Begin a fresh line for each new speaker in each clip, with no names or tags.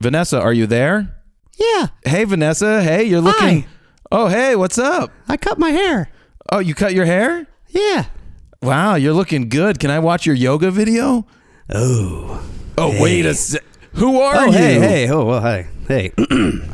Vanessa, are you there?
Yeah.
Hey, Vanessa. Hey, you're looking.
Hi.
Oh, hey, what's up?
I cut my hair.
Oh, you cut your hair?
Yeah.
Wow, you're looking good. Can I watch your yoga video?
Oh.
Oh,
hey.
wait a sec. Who are you?
Hey. Oh, well, hi. Hey.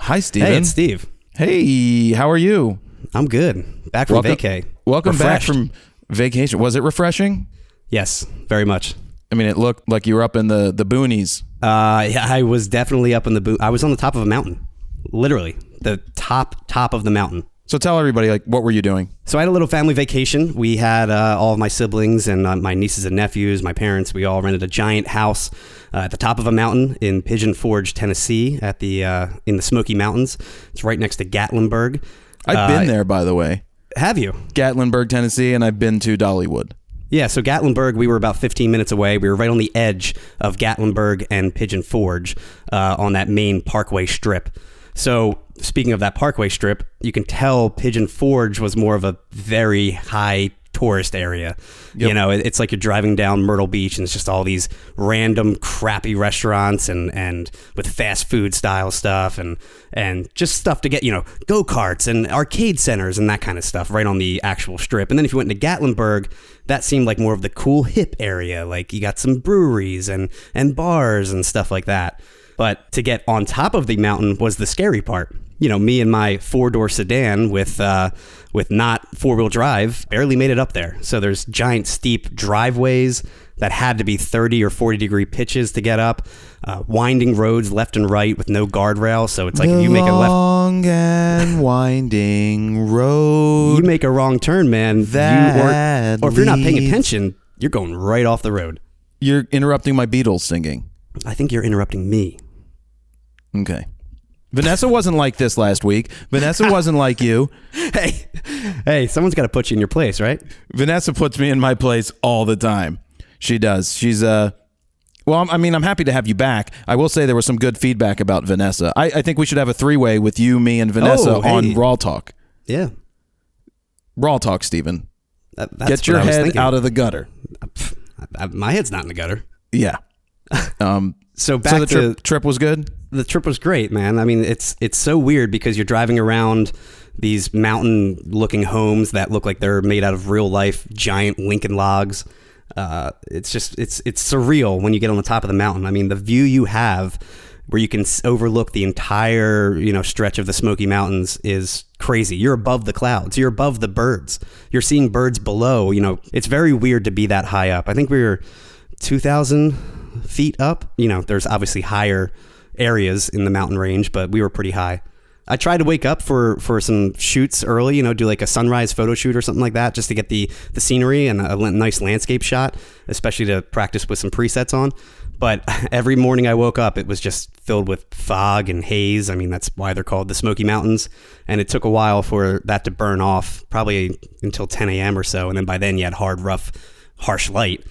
Hi, Steven.
Hey, it's Steve.
Hey, how are you?
I'm good. Back from vacay.
Welcome
Refreshed.
back from vacation. Was it refreshing?
Yes, very much.
I mean, it looked like you were up in the boonies.
Yeah, I was definitely up in the I was on the top of a mountain. Literally. The top of the mountain.
So tell everybody, like, what were you doing?
So I had a little family vacation. We had all of my siblings and my nieces and nephews, my parents. We all rented a giant house at the top of a mountain in Pigeon Forge, Tennessee, at the in the Smoky Mountains. It's right next to Gatlinburg.
I've been there, by the way.
Have you?
Gatlinburg, Tennessee, and I've been to Dollywood.
Yeah, so Gatlinburg, we were about 15 minutes away. We were right on the edge of Gatlinburg and Pigeon Forge on that main parkway strip. So speaking of that parkway strip, you can tell Pigeon Forge was more of a very high tourist area. Yep. You know, it's like you're driving down Myrtle Beach and it's just all these random crappy restaurants and with fast food style stuff and just stuff to get, you know, go-karts and arcade centers and that kind of stuff right on the actual strip. And then if you went to Gatlinburg, that seemed like more of the cool hip area. Like you got some breweries and bars and stuff like that. But to get on top of the mountain was the scary part. You know, me and my 4-door sedan with not 4-wheel drive barely made it up there. So there's giant steep driveways that had to be 30 or 40 degree pitches to get up, winding roads left and right with no guardrail. So it's like if you make a
long and winding road.
You make a wrong turn, man. Or if you're not paying attention, you're going right off the road.
You're interrupting my Beatles singing.
I think you're interrupting me.
Okay. Vanessa wasn't like this last week. Vanessa wasn't like you.
Hey, someone's got to put you in your place, right?
Vanessa puts me in my place all the time. She does. She's well, I mean, I'm happy to have you back. I will say there was some good feedback about Vanessa. I think we should have a 3-way with you, me, and Vanessa on RAWtalk.
Yeah.
RAWtalk, Steven.
That's
Get your head out of the gutter.
My head's not in the gutter.
Yeah.
So the
trip was good?
The trip was great, man. I mean, it's so weird because you're driving around these mountain-looking homes that look like they're made out of real-life giant Lincoln logs. It's surreal when you get on the top of the mountain. I mean, the view you have where you can overlook the entire, you know, stretch of the Smoky Mountains is crazy. You're above the clouds. You're above the birds. You're seeing birds below. You know, it's very weird to be that high up. I think we were 2,000 feet up. You know, there's obviously higher areas in the mountain range, but we were pretty high. I tried to wake up for some shoots early, you know, do like a sunrise photo shoot or something like that, just to get the scenery and a nice landscape shot, especially to practice with some presets on. But every morning I woke up, it was just filled with fog and haze. I mean, that's why they're called the Smoky Mountains. And it took a while for that to burn off, probably until 10 a.m. or so. And then by then you had hard, rough, harsh light.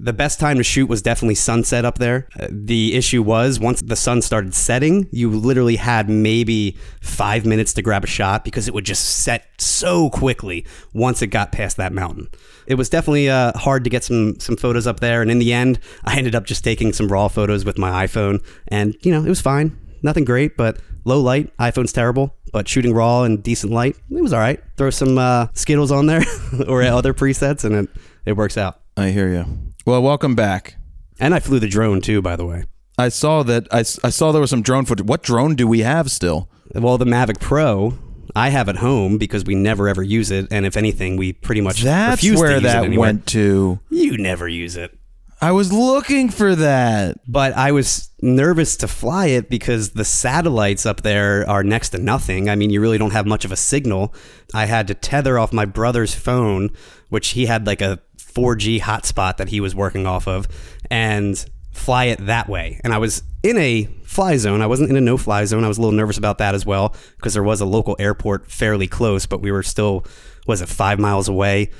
The best time to shoot was definitely sunset up there. The issue was once the sun started setting, you literally had maybe 5 minutes to grab a shot because it would just set so quickly once it got past that mountain. It was definitely hard to get some photos up there. And in the end, I ended up just taking some raw photos with my iPhone. And, you know, it was fine. Nothing great, but low light. iPhone's terrible. But shooting raw and decent light, it was all right. Throw some Skittles on there or other presets and it works out.
I hear you. Well, welcome back.
And I flew the drone too, by the way.
I saw that. I saw there was some drone footage. What drone do we have still?
Well, the Mavic Pro, I have at home because we never ever use it. And if anything, we pretty much refuse to use it anywhere. That's where that went to. You never use it.
I was looking for that.
But I was nervous to fly it because the satellites up there are next to nothing. I mean, you really don't have much of a signal. I had to tether off my brother's phone, which he had like a 4G hotspot that he was working off of, and fly it that way. And I was in a fly zone. I wasn't in a no-fly zone. I was a little nervous about that as well because there was a local airport fairly close, but we were still, 5 miles away?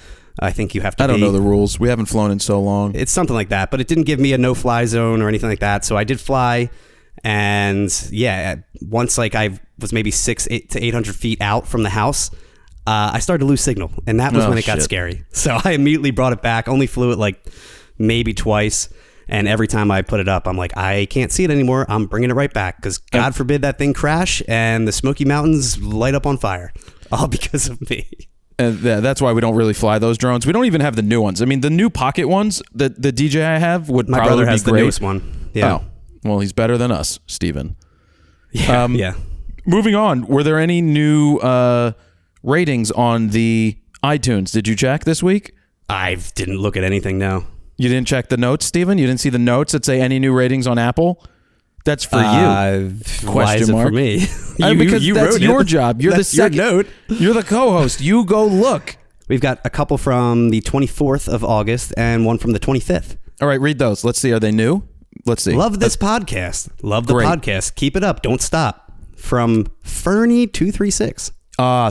I think you have to
I don't know the rules. We haven't flown in so long.
It's something like that, but it didn't give me a no-fly zone or anything like that. So I did fly, and yeah, once like I was maybe 600 to 800 feet out from the house, I started to lose signal, and that was when it got scary. So I immediately brought it back, only flew it like maybe twice, And every time I put it up, I'm like, I can't see it anymore. I'm bringing it right back because God forbid that thing crash and the Smoky Mountains light up on fire, all because of me.
That's why we don't really fly those drones. We don't even have the new ones. I mean, the new pocket ones that the DJ I have would
My
probably
brother has
be
the
great.
newest one. Yeah.
Oh, well, he's better than us, Steven.
Yeah. Yeah.
Moving on, were there any new ratings on the iTunes? Did you check this week?
I didn't look at anything, no.
You didn't check the notes, Steven? You didn't see the notes that say any new ratings on Apple? That's for you.
Why is it for me?
Because that's
wrote
your
it.
job. You're
That's
the second.
your note.
You're the co-host. You go look.
We've got a couple from the 24th of August and one from the 25th.
All right, read those. Let's see. Are they new? Let's see.
Love this podcast. Love the
Great.
podcast. Keep it up. Don't stop. From Fernie236.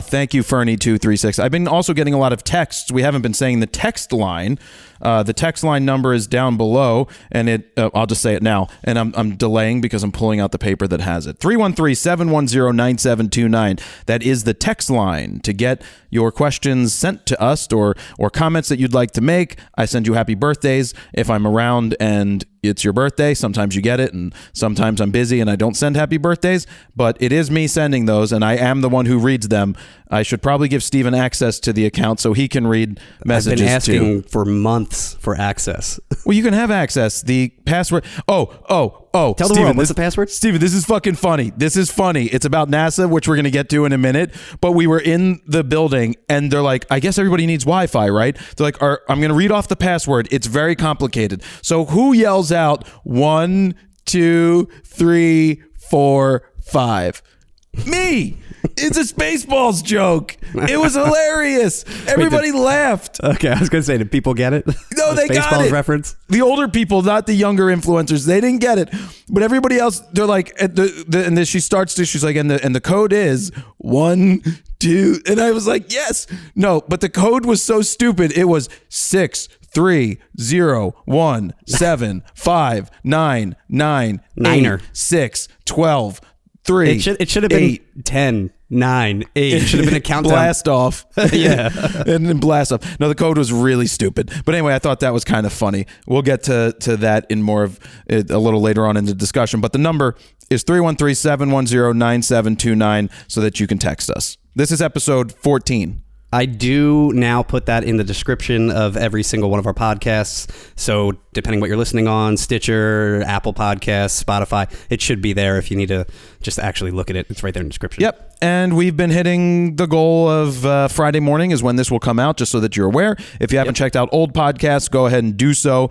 Thank you, Fernie236. I've been also getting a lot of texts. We haven't been saying the text line. The text line number is down below, and I'll just say it now. And I'm delaying because I'm pulling out the paper that has it. 313-710-9729. That is the text line to get your questions sent to us or comments that you'd like to make. I send you happy birthdays if I'm around and it's your birthday. Sometimes you get it, and sometimes I'm busy and I don't send happy birthdays, but it is me sending those, and I am the one who reads them. I should probably give Steven access to the account so he can read messages too.
I've been asking for months for access.
Well, you can have access. The password. Oh.
Tell the
Steven,
world, what's the password?
Steven, this is fucking funny. This is funny. It's about NASA, which we're going to get to in a minute. But we were in the building and they're like, I guess everybody needs Wi-Fi, right? They're like, I'm going to read off the password. It's very complicated. So who yells out 1, 2, 3, 4, 5? Me. It's a Spaceballs joke. It was hilarious. Everybody laughed.
Okay, I was going to say, did people get it?
No, they got
Spaceballs
it.
reference?
The older people, not the younger influencers, they didn't get it. But everybody else, they're like, and then she starts to, she's like, and the code is 1, 2, and I was like, yes. No, but the code was so stupid. It was 6, 3, 0, 1, 7, 5, 9, 9,
Niner.
8, 6, 12, 3.
It should have been
8.
10, 9, 8. It should have been a countdown.
Blast off.
Yeah.
And then blast off. No, the code was really stupid. But anyway, I thought that was kind of funny. We'll get to that in more of it a little later on in the discussion. But the number is 313-710-9729 so that you can text us. This is episode 14.
I do now put that in the description of every single one of our podcasts. So depending what you're listening on, Stitcher, Apple Podcasts, Spotify, it should be there if you need to just actually look at it. It's right there in the description.
Yep. And we've been hitting the goal of Friday morning is when this will come out, just so that you're aware. If you haven't checked out old podcasts, go ahead and do so.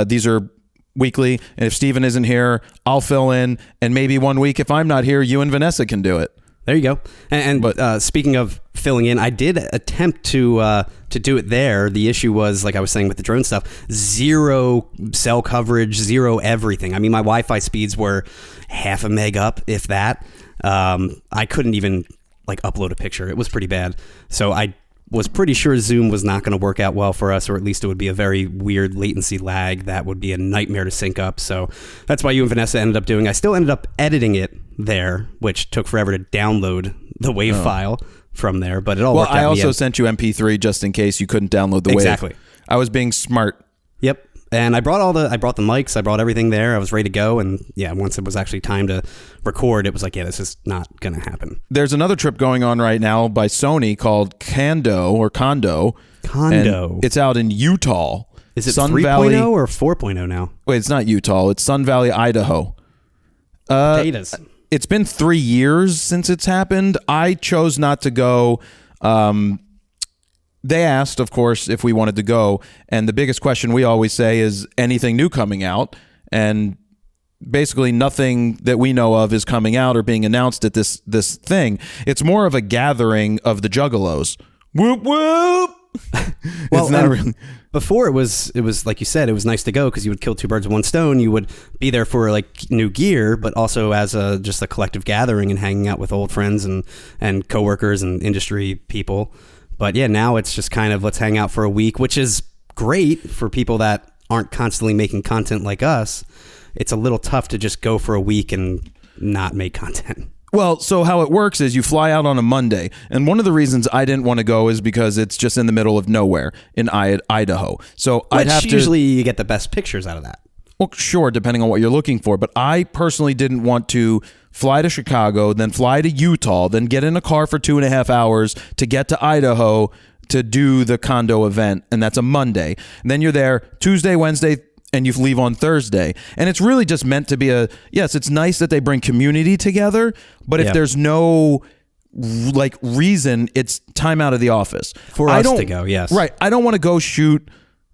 These are weekly. And if Steven isn't here, I'll fill in. And maybe one week, if I'm not here, you and Vanessa can do it.
There you go. But speaking of filling in, I did attempt to do it there. The issue was, like I was saying with the drone stuff, 0 cell coverage, 0 everything. I mean, my Wi-Fi speeds were half a meg up, if that. I couldn't even upload a picture. It was pretty bad. So I was pretty sure Zoom was not going to work out well for us, or at least it would be a very weird latency lag that would be a nightmare to sync up. So that's why you and Vanessa ended up doing. I still ended up editing it there, which took forever to download the WAV file from there, but it all worked out.
Well, I also sent you MP3 just in case you couldn't download the WAV.
Exactly.
I was being smart.
Yep. And I brought the mics, I brought everything there. I was ready to go. And yeah, once it was actually time to record, it was like, yeah, this is not going to happen.
There's another trip going on right now by Sony called Condo. And it's out in Utah.
Is it
Sun
3.0
Valley,
or 4.0 now?
Wait, it's not Utah. It's Sun Valley, Idaho.
Potatoes.
It's been 3 years since it's happened. I chose not to go. They asked, of course, if we wanted to go. And the biggest question we always say is anything new coming out. And basically nothing that we know of is coming out or being announced at this thing. It's more of a gathering of the juggalos. Whoop, whoop.
Well,
it's not really.
Before it was like you said, it was nice to go because you would kill 2 birds with 1 stone. You would be there for new gear, but also as just a collective gathering and hanging out with old friends and coworkers and industry people. But yeah, now it's just kind of let's hang out for a week, which is great for people that aren't constantly making content like us. It's a little tough to just go for a week and not make content.
Well, so how it works is you fly out on a Monday. And one of the reasons I didn't want to go is because it's just in the middle of nowhere in Idaho. So I'd have to.
Usually you get the best pictures out of that.
Well, sure, depending on what you're looking for. But I personally didn't want to fly to Chicago, then fly to Utah, then get in a car for 2.5 hours to get to Idaho to do the condo event. And that's a Monday. And then you're there Tuesday, Wednesday, and you leave on Thursday. And it's really just meant to be yes, it's nice that they bring community together, but if there's no like reason, it's time out of the office.
For us to go, yes.
Right. I don't want to go shoot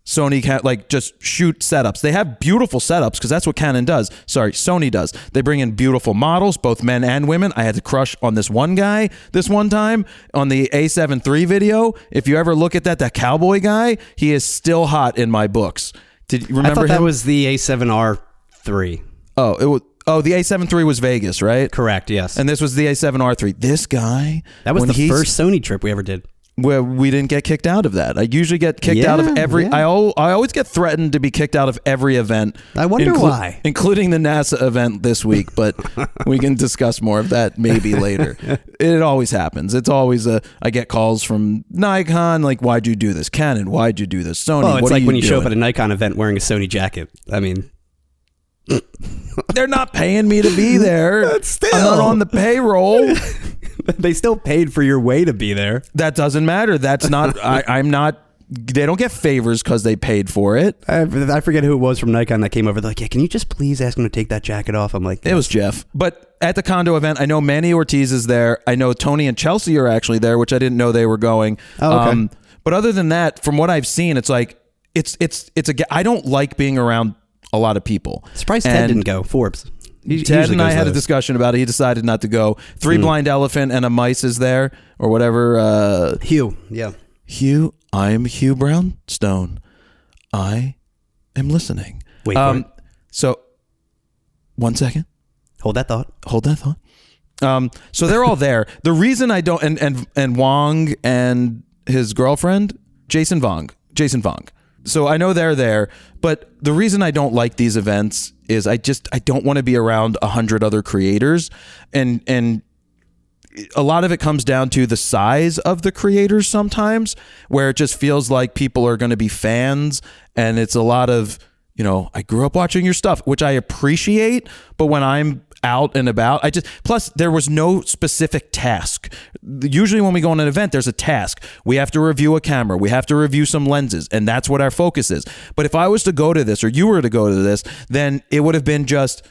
just shoot setups. They have beautiful setups because that's what Canon does. Sorry, Sony does. They bring in beautiful models, both men and women. I had to crush on this one guy this one time on the A7 III video. If you ever look at that cowboy guy, he is still hot in my books. Did you remember
I thought
him?
that was the A7R III.
Oh, it was. Oh, the A7 III was Vegas, right?
Correct, yes.
And this was the A7R III. This guy...
That was the first Sony trip we ever did.
Where we didn't get kicked out of that. I usually get kicked out of every...
Yeah.
I always get threatened to be kicked out of every event.
I wonder why.
Including the NASA event this week, but we can discuss more of that maybe later. It always happens. It's always I get calls from Nikon, like, why'd you do this? Canon, why'd you do this? Sony,
well, it's
what
like
are you
when you
doing?
show up at a Nikon event wearing a Sony jacket. I mean...
They're not paying me to be there.
But still.
I'm not on the payroll.
They still paid for your way to be there.
That doesn't matter. That's not... I'm not... They don't get favors because they paid for it.
I forget who it was from Nikon that came over. They're like, yeah, can you just please ask him to take that jacket off? I'm like...
It was Jeff. But at the condo event, I know Manny Ortiz is there. I know Tony and Chelsea are actually there, which I didn't know they were going.
Oh, okay.
But other than that, from what I've seen, it's like... I don't like being around a lot of people.
Surprised Ted didn't go. Forbes.
Ted and I had a discussion about it. He decided not to go. Three blind elephant and a mice is there or whatever.
Hugh. Yeah.
Hugh. I'm Hugh Brownstone. I am listening.
Wait for it.
So, 1 second.
Hold that thought.
Hold that thought. So they're all there. The reason I don't and Wong and his girlfriend Jason Vong. So I know they're there, but the reason I don't like these events is I don't want to be around 100 other creators, and a lot of it comes down to the size of the creators sometimes, where it just feels like people are going to be fans, and it's a lot of, I grew up watching your stuff, which I appreciate, but when I'm out and about, plus there was no specific task. Usually when we go on an event, there's a task. We have to review a camera. We have to review some lenses, and that's what our focus is. But if I was to go to this, or you were to go to this, then it would have been just,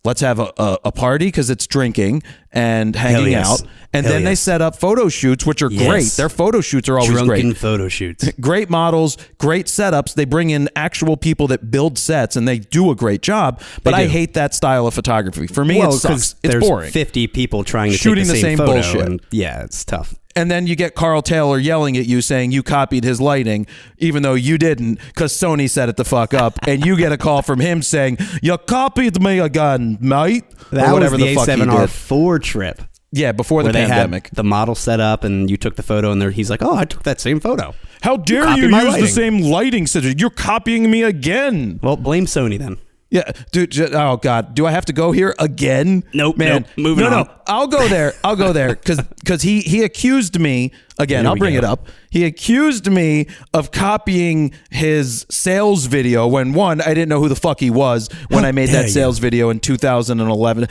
let's have a party because it's drinking and hanging out. And then they set up photo shoots, which are great. Their photo shoots are always great.
Drunken photo shoots.
Great models, great setups. They bring in actual people that build sets, and they do a great job. But I hate that style of photography. For me, it sucks. It's boring.
50 people trying to
shooting
take the same photo,
bullshit.
and it's tough.
And then you get Carl Taylor yelling at you saying you copied his lighting, even though you didn't, because Sony set it the fuck up. And you get a call from him saying, you copied me again, mate.
That was the A7R4 trip.
Yeah, before the pandemic.
Had the model set up, and you took the photo, and he's like, oh, I took that same photo.
How dare you use the same lighting system? You're copying me again.
Well, blame Sony then.
Yeah, dude. Oh God, do I have to go here again?
Nope,
man.
Nope, moving on.
No, I'll go there because he accused me again. I'll bring it up. He accused me of copying his sales video when I didn't know who the fuck he was when I made that sales video in 2011,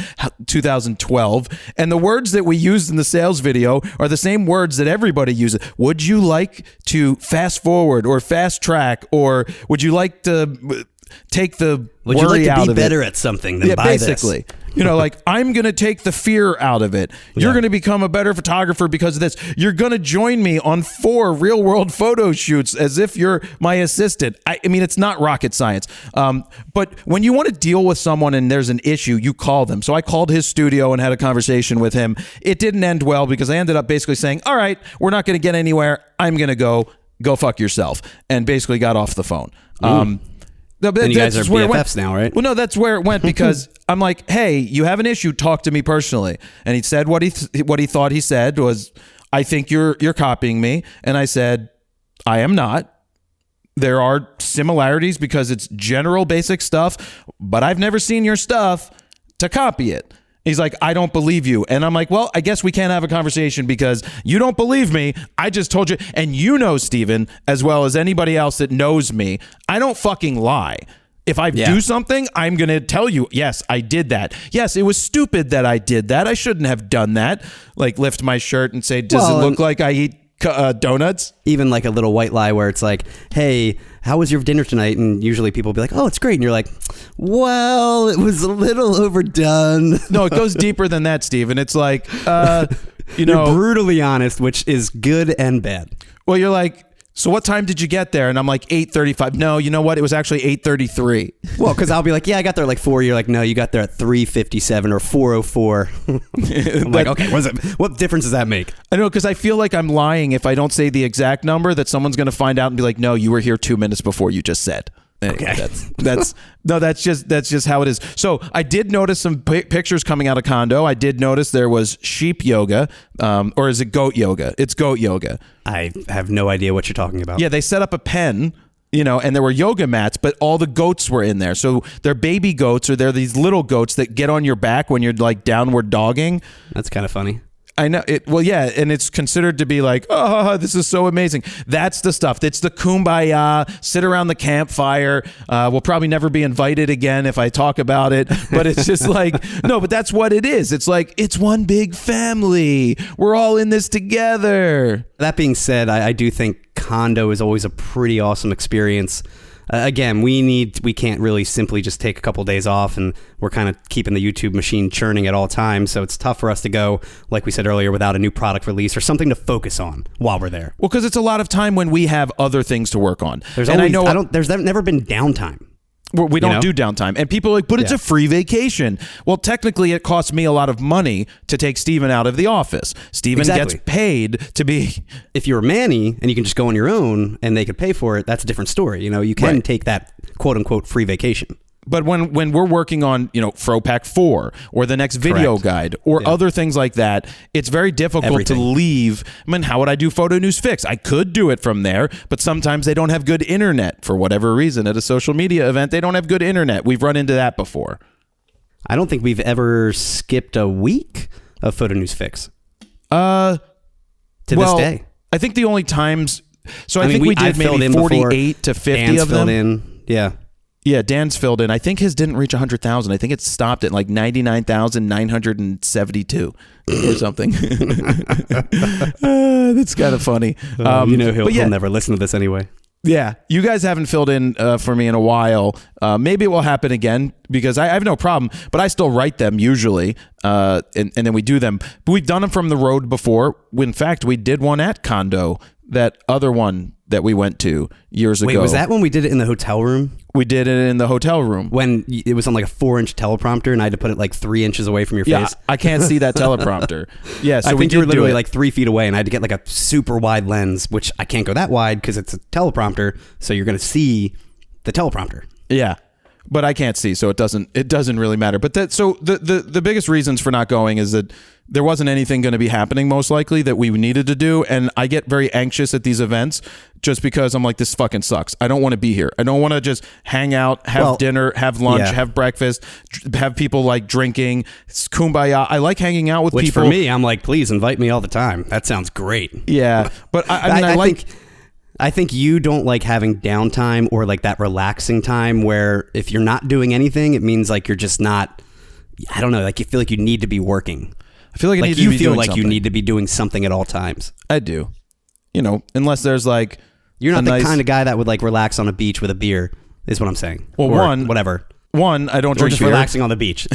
2012, and the words that we used in the sales video are the same words that everybody uses. Would you like to fast forward or fast track, or would you like to take the
would
worry
you like to
out
be
of
better
it?
At something than buy
basically.
This?
Like, I'm going to take the fear out of it. You're going to become a better photographer because of this. You're going to join me on 4 real-world photo shoots as if you're my assistant. I mean, it's not rocket science. But when you want to deal with someone and there's an issue, you call them. So I called his studio and had a conversation with him. It didn't end well because I ended up basically saying, all right, we're not going to get anywhere. I'm going to go fuck yourself, and basically got off the phone.
And you guys are BFFs now, right?
Well, no, that's where it went because I'm like, hey, you have an issue. Talk to me personally. And he said what he thought he said was, I think you're copying me. And I said, I am not. There are similarities because it's general basic stuff, but I've never seen your stuff to copy it. He's like, I don't believe you. And I'm like, well, I guess we can't have a conversation because you don't believe me. I just told you. And Steven, as well as anybody else that knows me, I don't fucking lie. If I do something, I'm going to tell you, yes, I did that. Yes, it was stupid that I did that. I shouldn't have done that. Like lift my shirt and say, does it look like I eat donuts?
Even like a little white lie where it's like, hey, how was your dinner tonight? And usually people will be like, oh, it's great. And you're like, well, it was a little overdone.
No, it goes deeper than that, Steven. It's like,
You're brutally honest, which is good and bad.
Well, you're like, so what time did you get there? And I'm like, 8:35. No, you know what? It was actually 8:33.
Well, because I'll be like, yeah, I got there at like 4. You're like, no, you got there at 3:57 or 4:04. I'm like, okay, what difference does that make?
I know, because I feel like I'm lying if I don't say the exact number, that someone's going to find out and be like, no, you were here 2 minutes before you just said.
Okay.
That's just how it is. So I did notice some pictures coming out of condo. I did notice there was sheep yoga, or is it goat yoga? It's goat yoga.
I have no idea what you're talking about.
Yeah, they set up a pen, and there were yoga mats, but all the goats were in there. So they're baby goats, or they're these little goats that get on your back when you're like downward dogging.
That's kind of funny.
I know it. Well, yeah, and it's considered to be like, oh, this is so amazing. That's the stuff. That's the kumbaya. Sit around the campfire. We'll probably never be invited again if I talk about it. But it's just like, no, but that's what it is. It's like, it's one big family. We're all in this together.
That being said, I do think condo is always a pretty awesome experience. Again, we can't really simply just take a couple days off, and we're kind of keeping the YouTube machine churning at all times. So it's tough for us to go, like we said earlier, without a new product release or something to focus on while we're there.
Well, because it's a lot of time when we have other things to work on.
There's never been downtime.
We don't do downtime. And people are like, but it's a free vacation. Well, technically, it costs me a lot of money to take Steven out of the office. Steven gets paid to be...
If you're Manny and you can just go on your own and they could pay for it, that's a different story. You can take that quote-unquote free vacation.
But when we're working on, FroPack 4 or the next video guide or other things like that, it's very difficult to leave. I mean, how would I do Photo News Fix? I could do it from there, but sometimes they don't have good internet for whatever reason. At a social media event, they don't have good internet. We've run into that before.
I don't think we've ever skipped a week of Photo News Fix.
To
this day.
I think the only times... So I think we did maybe 48 to 50
Dan's
of them.
filled in. Yeah.
Yeah, Dan's filled in. I think his didn't reach 100,000. I think it stopped at like 99,972 or something. That's kind of funny.
He'll never listen to this anyway.
Yeah, you guys haven't filled in for me in a while. Maybe it will happen again because I have no problem, but I still write them usually, and then we do them. But we've done them from the road before. In fact, we did one at Condo, that other one that we went to years ago.
Wait, was that when we did it in the hotel room?
We did it in the hotel room.
When it was on like a 4-inch teleprompter and I had to put it like 3 inches away from your face?
I can't see that teleprompter. Yeah, so
I think you were literally like 3 feet away and I had to get like a super wide lens, which I can't go that wide because it's a teleprompter, so you're going to see the teleprompter.
Yeah. But I can't see, so it doesn't really matter. But the biggest reasons for not going is that there wasn't anything going to be happening most likely that we needed to do, and I get very anxious at these events just because I'm like, this fucking sucks. I don't want to be here. I don't want to just hang out, have dinner, have lunch, have breakfast, have people like drinking. It's kumbaya. I like hanging out with people.
Which for me, I'm like, please invite me all the time. That sounds great.
Yeah, but
I think you don't like having downtime or like that relaxing time where if you're not doing anything, it means like you're just not, I don't know, like you feel like you need to be working.
I feel like I need to be doing something.
You need to be doing something at all times.
I do. Unless there's like...
You're not the kind of guy that would like relax on a beach with a beer, is what I'm saying.
Well,
whatever.
One, I don't drink
just
beer.
Relaxing on the beach.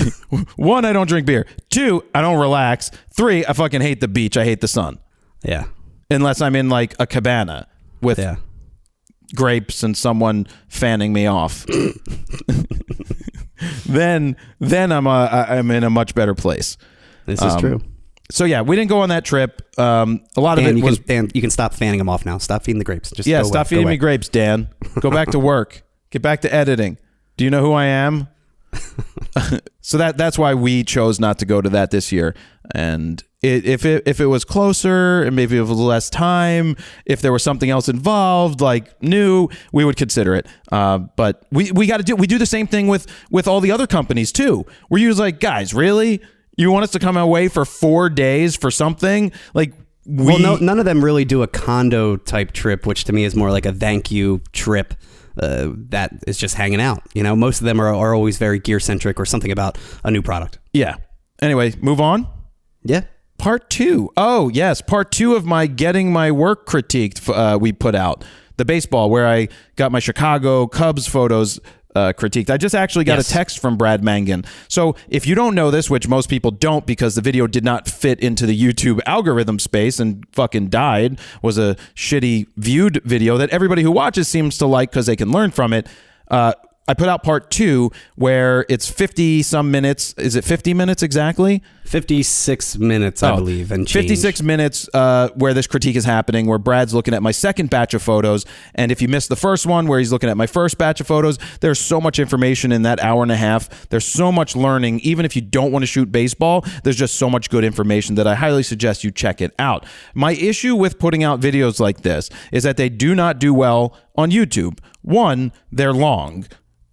1, I don't drink beer. 2, I don't relax. 3, I fucking hate the beach. I hate the sun.
Yeah. Unless
I'm in like a cabana with grapes and someone fanning me off. then I'm in a much better place.
This is true.
So yeah, we didn't go on that trip. A lot of it was...
Dan, you can stop fanning them off now. Stop feeding the grapes. Just
stop feeding me grapes, Dan. Go back to work. Get back to editing. Do you know who I am? So that's why we chose not to go to that this year. And if it was closer and maybe it was less time, if there was something else involved, like new, we would consider it. But we do the same thing with all the other companies too. We're usually like, guys, really? You want us to come away for 4 days for something? Like,
none of them really do a condo type trip, which to me is more like a thank you trip. that is just hanging out. You know, most of them are always very gear centric or something about a new product.
Yeah. Anyway, move on.
Yeah.
Part 2. Oh, yes. Part 2 of my getting my work critiqued we put out. The baseball, where I got my Chicago Cubs photos critiqued. I just actually got a text from Brad Mangan. So if you don't know this, which most people don't because the video did not fit into the YouTube algorithm space and fucking died, was a shitty viewed video that everybody who watches seems to like because they can learn from it. I put out part 2 where it's 50 some minutes. Is it 50 minutes exactly?
56 minutes, I believe, and change.
56 minutes where this critique is happening, where Brad's looking at my second batch of photos. And if you missed the first one where he's looking at my first batch of photos, there's so much information in that hour and a half. There's so much learning. Even if you don't want to shoot baseball, there's just so much good information that I highly suggest you check it out. My issue with putting out videos like this is that they do not do well on YouTube. 1, they're long.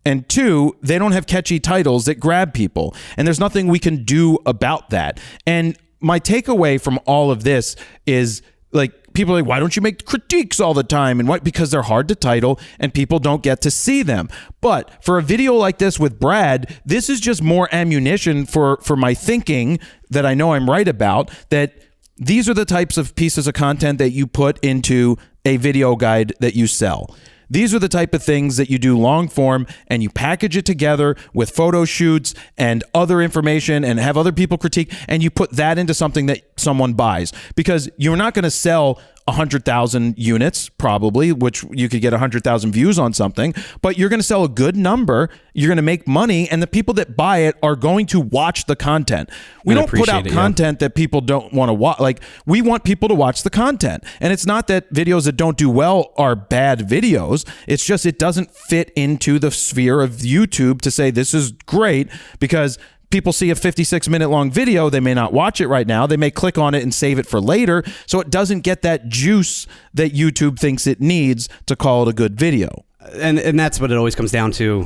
And 2, they don't have catchy titles that grab people. And there's nothing we can do about that. And my takeaway from all of this is, like, people are like, why don't you make critiques all the time? And what? Because they're hard to title and people don't get to see them. But for a video like this with Brad, this is just more ammunition for my thinking that I know I'm right about, that these are the types of pieces of content that you put into a video guide that you sell. These are the type of things that you do long form and you package it together with photo shoots and other information and have other people critique, and you put that into something that someone buys, because you're not going to sell 100,000 units probably, which you could get 100,000 views on something, but you're going to sell a good number. You're going to make money, and the people that buy it are going to watch the content. We don't put out content that people don't want to watch. Like, we want people to watch the content. And it's not that videos that don't do well are bad videos. It's just it doesn't fit into the sphere of YouTube to say this is great, because people see a 56-minute long video, they may not watch it right now. They may click on it and save it for later. So it doesn't get that juice that YouTube thinks it needs to call it a good video.
And that's what it always comes down to,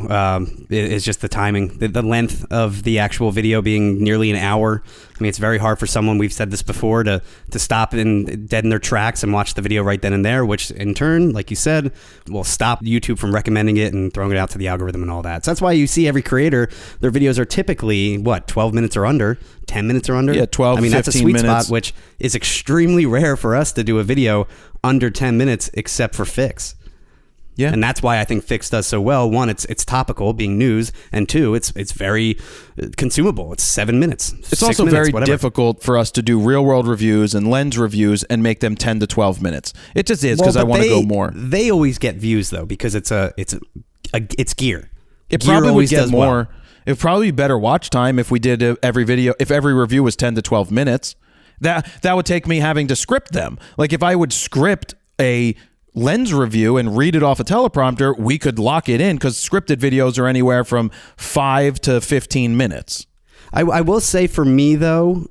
is just the timing, the length of the actual video being nearly an hour. I mean, it's very hard for someone, we've said this before, to stop dead in their tracks and watch the video right then and there, which in turn, like you said, will stop YouTube from recommending it and throwing it out to the algorithm and all that. So that's why you see every creator, their videos are typically, 12 minutes or under, 10 minutes or under?
Yeah, 12, I mean, that's a sweet
minutes. Spot, which is extremely rare for us to do a video under 10 minutes, except for Fix.
Yeah.
And that's why I think Fix does so well. 1, it's topical, being news, and 2, it's very consumable. It's 7 minutes.
It's also very difficult for us to do real world reviews and lens reviews and make them 10 to 12 minutes. It just is, because I want to go more.
They always get views though, because it's gear.
It probably would get more. Well. It would probably be better watch time if we did every video, if every review was 10 to 12 minutes. That would take me having to script them. Like, if I would script a lens review and read it off a teleprompter, we could lock it in, because scripted videos are anywhere from 5 to 15 minutes.
I will say, for me though,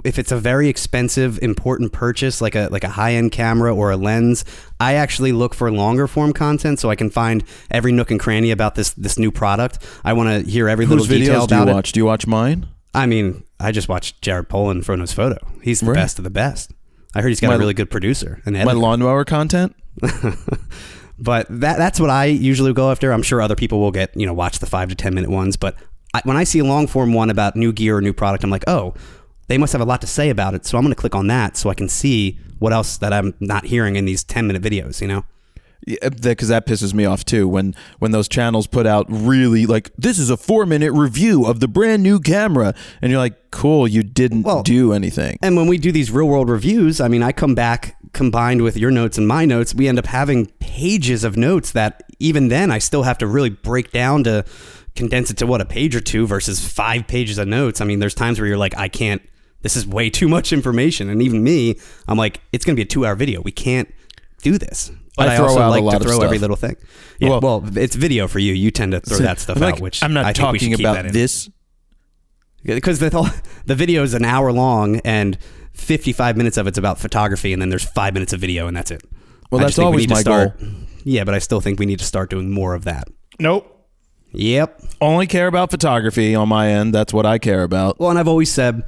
if it's a very expensive, important purchase, like a high-end camera or a lens, I actually look for longer form content so I can find every nook and cranny about this new product. I want to hear every little detail about it.
Whose videos do you watch? Do you watch mine?
I mean, I just watched Jared Polin from his photo. He's the best of the best. I heard he's got a really good producer.
My lawnmower content?
But that's what I usually go after. I'm sure other people will watch the 5 to 10 minute ones. But when I see a long form one about new gear or new product, I'm like, oh, they must have a lot to say about it. So I'm going to click on that so I can see what else that I'm not hearing in these 10-minute videos,
Yeah, because that pisses me off too, when those channels put out really, like, this is a 4-minute review of the brand new camera, and you're like, cool, you didn't do anything.
And when we do these real world reviews, I mean, I come back, combined with your notes and my notes, we end up having pages of notes that even then I still have to really break down to condense it to a page or two versus 5 pages of notes. I mean, there's times where you're like, I can't, this is way too much information. And even me, I'm like, it's going to be a 2-hour video. We can't do this. But I also like to throw every little thing. Yeah, well, it's video for you. You tend to throw that stuff out, which
I'm not talking about this.
Because the video is an hour long and 55 minutes of it's about photography, and then there's 5 minutes of video, and that's it.
Well, that's always my goal.
Yeah, but I still think we need to start doing more of that.
Nope.
Yep.
Only care about photography on my end. That's what I care about.
Well, and I've always said,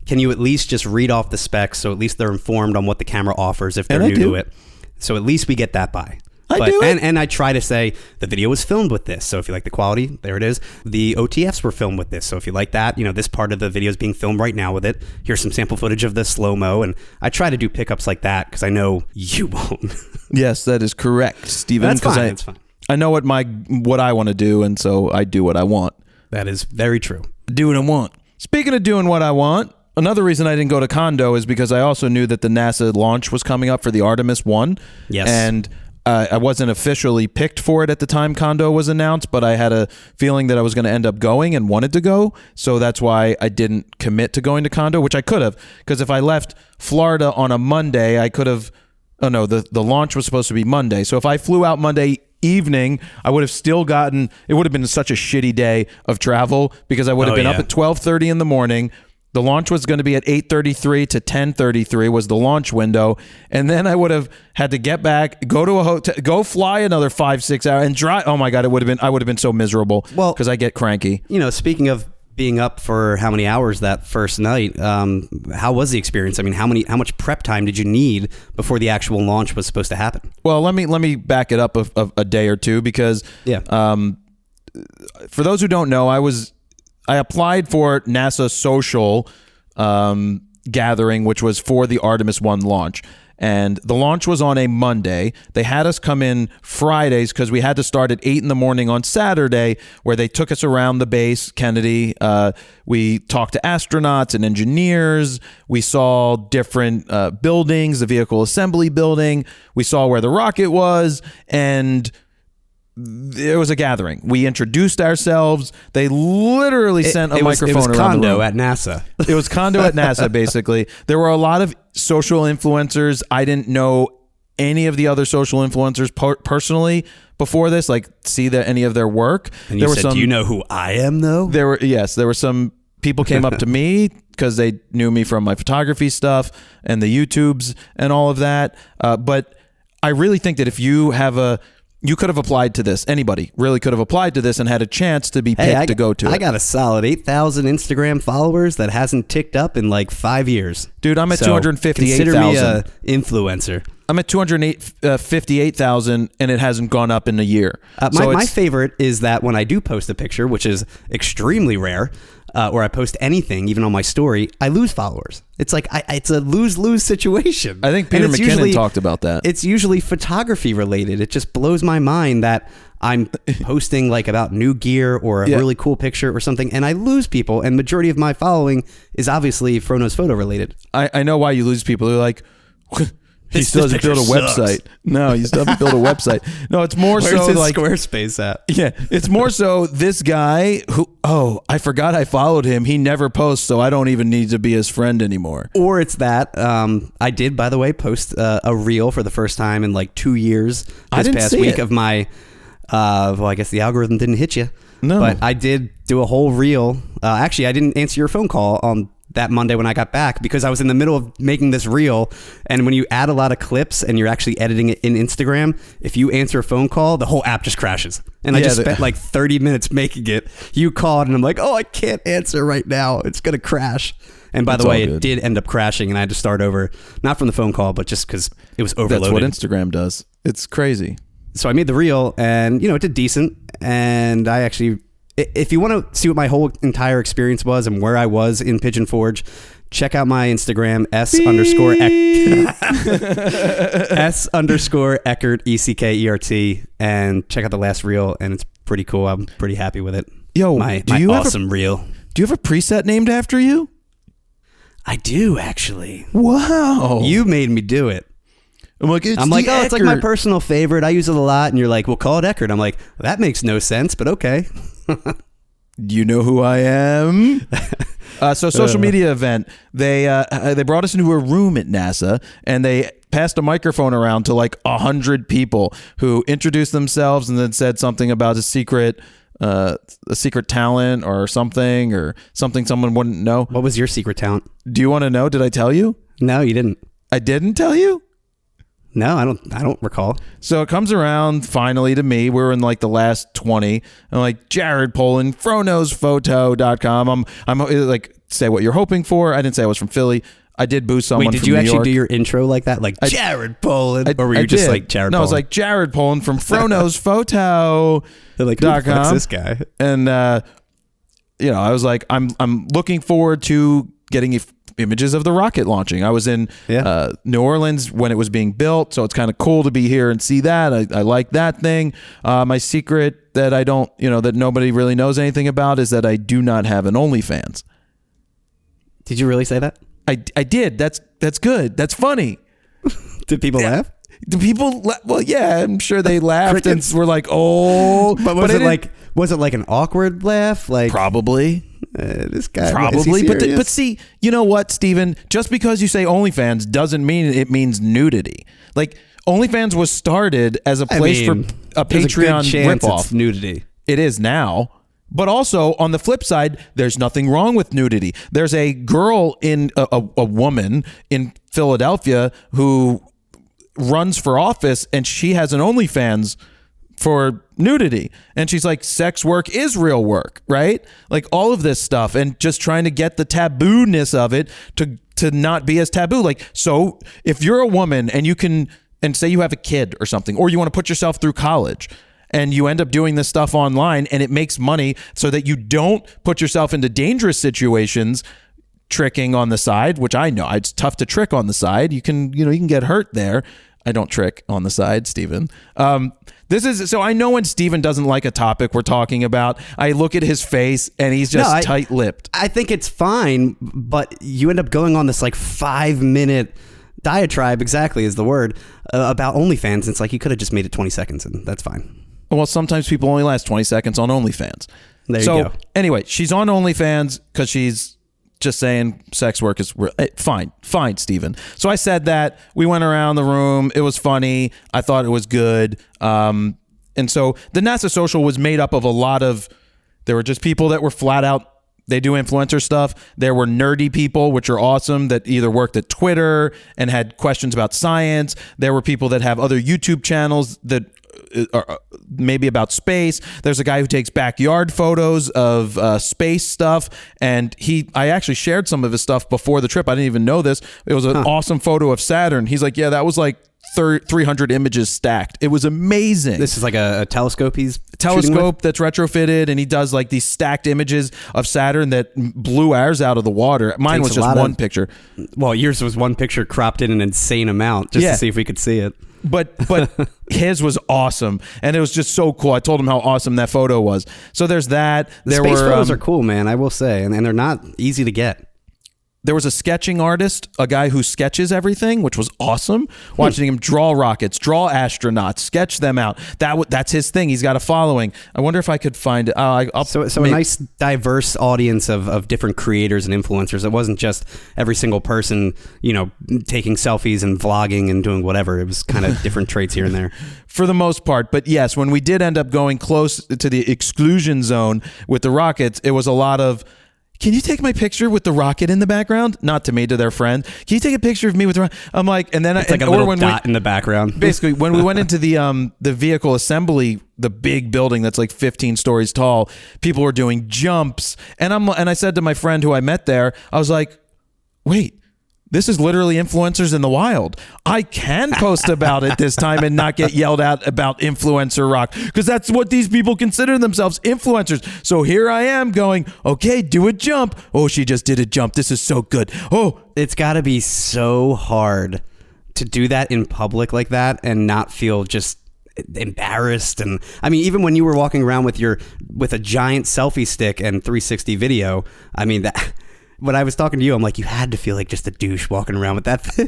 can you at least just read off the specs so at least they're informed on what the camera offers if they're new to it? So at least we get that by.
I do it.
And I try to say the video was filmed with this. So if you like the quality, there it is. The OTFs were filmed with this. So if you like that, this part of the video is being filmed right now with it. Here's some sample footage of the slow-mo. And I try to do pickups like that because I know you won't.
Yes, that is correct, Steven.
That's fine. That's fine.
I know what I want to do, and so I do what I want.
That is very true.
Do what I want. Speaking of doing what I want, another reason I didn't go to Condo is because I also knew that the NASA launch was coming up for the Artemis 1.
Yes.
And I wasn't officially picked for it at the time Condo was announced, but I had a feeling that I was going to end up going and wanted to go. So that's why I didn't commit to going to Condo, which I could have. Because if I left Florida on a Monday, I could have... Oh, no, the launch was supposed to be Monday. So if I flew out Monday evening, I would have still gotten... It would have been such a shitty day of travel because I would have been up at 12:30 in the morning. The launch was going to be at 8:33 to 10:33 was the launch window. And then I would have had to get back, go to a hotel, go fly another 5-6 hours and drive. Oh my God, I would have been so miserable because I get cranky.
Speaking of being up for how many hours that first night, how was the experience? I mean, how much prep time did you need before the actual launch was supposed to happen?
Well, let me back it up a day or two because for those who don't know, I applied for NASA social gathering, which was for the Artemis 1 launch. And the launch was on a Monday. They had us come in Fridays because we had to start at 8 in the morning on Saturday, where they took us around the base, Kennedy. We talked to astronauts and engineers. We saw different buildings, the vehicle assembly building. We saw where the rocket was, and it was a gathering. We introduced ourselves. They literally sent a microphone around the room.
It was Condo at NASA.
It was Condo at NASA, basically. There were a lot of social influencers. I didn't know any of the other social influencers personally before this, like see any of their work.
And you said, do you know who I am, though?
There were some people came up to me because they knew me from my photography stuff and the YouTubes and all of that. But I really think that if you could have applied to this. Anybody really could have applied to this and had a chance to be picked to go to it.
I got a solid 8,000 Instagram followers that hasn't ticked up in like 5 years.
Dude, I'm at 258,000.
Consider me a influencer.
I'm at 258,000 and it hasn't gone up in a year.
My favorite is that when I do post a picture, which is extremely rare, or I post anything, even on my story, I lose followers. It's like it's a lose-lose situation.
I think Peter McKinnon talked about that.
It's usually photography related. It just blows my mind that I'm posting like about new gear or a really cool picture or something, and I lose people. And majority of my following is obviously Frono's Photo related.
I know why you lose people. They're like... He still hasn't built a website. No, he still hasn't built a website. No, it's more
Where's
so
his
like
Squarespace at?
Yeah, it's more so this guy who I forgot I followed him. He never posts, so I don't even need to be his friend anymore.
Or it's that I did, by the way, post a reel for the first time in like 2 years this past week of my. Well, I guess the algorithm didn't hit you.
No,
but I did do a whole reel. Actually, I didn't answer your phone call on that Monday when I got back because I was in the middle of making this reel. And when you add a lot of clips and you're actually editing it in Instagram, if you answer a phone call, the whole app just crashes. And I just spent like 30 minutes making it. You called and I'm like, I can't answer right now. It's going to crash. And by the way, it did end up crashing and I had to start over, not from the phone call, but just because it was overloaded.
That's what Instagram does. It's crazy.
So I made the reel and, it did decent. And I actually... If you want to see what my whole entire experience was and where I was in Pigeon Forge, check out my Instagram, S_Eckert, ECKERT, and check out the last reel, and it's pretty cool. I'm pretty happy with it.
Yo,
my awesome reel.
Do you have a preset named after you?
I do, actually.
Wow.
You made me do it.
I'm like, it's
like my personal favorite. I use it a lot. And you're like, well, call it Eckert. I'm like, that makes no sense, but okay.
You know who I am? So social media event, they brought us into a room at NASA and they passed a microphone around to like 100 people who introduced themselves and then said something about a secret talent or something someone wouldn't know.
What was your secret talent?
Do you want to know? Did I tell you?
No, you didn't.
I didn't tell you?
No, I don't recall.
So it comes around finally to me. We're in like the last 20. I'm like, Jared Polin, FroKnowsPhoto.com. I'm like say what you're hoping for. I didn't say I was from Philly. I did boo someone.
Wait, did
from
you
New
actually
York.
do your intro like that, like Jared Polin, or were you just like Jared?
No,
Polin?
I was like Jared Polin from Frono's Photo.
They're like, who the fuck's this guy?
And I was like, I'm looking forward to getting images of the rocket launching. I was in New Orleans when it was being built, so it's kind of cool to be here and see that. I like that thing. My secret that I don't, that nobody really knows anything about is that I do not have an OnlyFans.
Did you really say that?
I did. That's good. That's funny.
Did people laugh?
Do people? Well, yeah, I'm sure they laughed and were like, "Oh!"
But was it like an awkward laugh? Like
probably.
This guy
probably, but see, you know what, Steven? Just because you say OnlyFans doesn't mean it means nudity. Like OnlyFans was started as a place for a Patreon ripoff.
Nudity.
It is now. But also, on the flip side, there's nothing wrong with nudity. There's a girl a woman in Philadelphia who runs for office, and she has an OnlyFans for nudity. And she's like, sex work is real work, right? Like all of this stuff, and just trying to get the taboo-ness of it to not be as taboo. Like, so if you're a woman and you can, and say you have a kid or something, or you want to put yourself through college, and you end up doing this stuff online and it makes money so that you don't put yourself into dangerous situations, tricking on the side, which I know it's tough to trick on the side. You can get hurt there. I don't trick on the side, Steven. So I know when Steven doesn't like a topic we're talking about, I look at his face and he's just tight-lipped.
I think it's fine, but you end up going on this like 5-minute diatribe, exactly is the word, about OnlyFans. It's like you could have just made it 20 seconds and that's fine.
Well, sometimes people only last 20 seconds on OnlyFans.
There you go.
Anyway, she's on OnlyFans because she's just saying sex work is fine, Steven. So I said that. We went around the room. It was funny. I thought it was good. And so the NASA Social was made up of there were just people that were flat out, they do influencer stuff. There were nerdy people, which are awesome, that either worked at Twitter and had questions about science. There were people that have other YouTube channels that maybe about space. There's a guy who takes backyard photos of space stuff, and I actually shared some of his stuff before the trip. I didn't even know this. It was an awesome photo of Saturn. He's like, yeah, that was like 300 images stacked. It was amazing.
This is like a telescope
telescope that's retrofitted, and he does like these stacked images of Saturn that blew ours out of the water. Mine was just one picture.
Well, yours was one picture cropped in an insane amount just to see if we could see it.
But his was awesome, and it was just so cool. I told him how awesome that photo was. So there's that.
Space photos are cool, man, I will say, and they're not easy to get.
There was a sketching artist, a guy who sketches everything, which was awesome. Watching him draw rockets, draw astronauts, sketch them out. That's his thing. He's got a following. I wonder if I could find it.
So a nice diverse audience of different creators and influencers. It wasn't just every single person, taking selfies and vlogging and doing whatever. It was kind of different traits here and there.
For the most part. But yes, when we did end up going close to the exclusion zone with the rockets, it was a lot of, can you take my picture with the rocket in the background? Not to me, to their friend. Can you take a picture of me with the rocket? I'm like, and then
it's like a little dot in the background.
Basically, when we went into the vehicle assembly, the big building that's like 15 stories tall, people were doing jumps, and I said to my friend who I met there, I was like, wait. This is literally influencers in the wild. I can post about it this time and not get yelled at about influencer rock, because that's what these people consider themselves, influencers. So here I am going, okay, do a jump. Oh, she just did a jump. This is so good. Oh,
it's got to be so hard to do that in public like that and not feel just embarrassed. And I mean, even when you were walking around with a giant selfie stick and 360 video, I mean that. When I was talking to you, I'm like, you had to feel like just a douche walking around with that thing.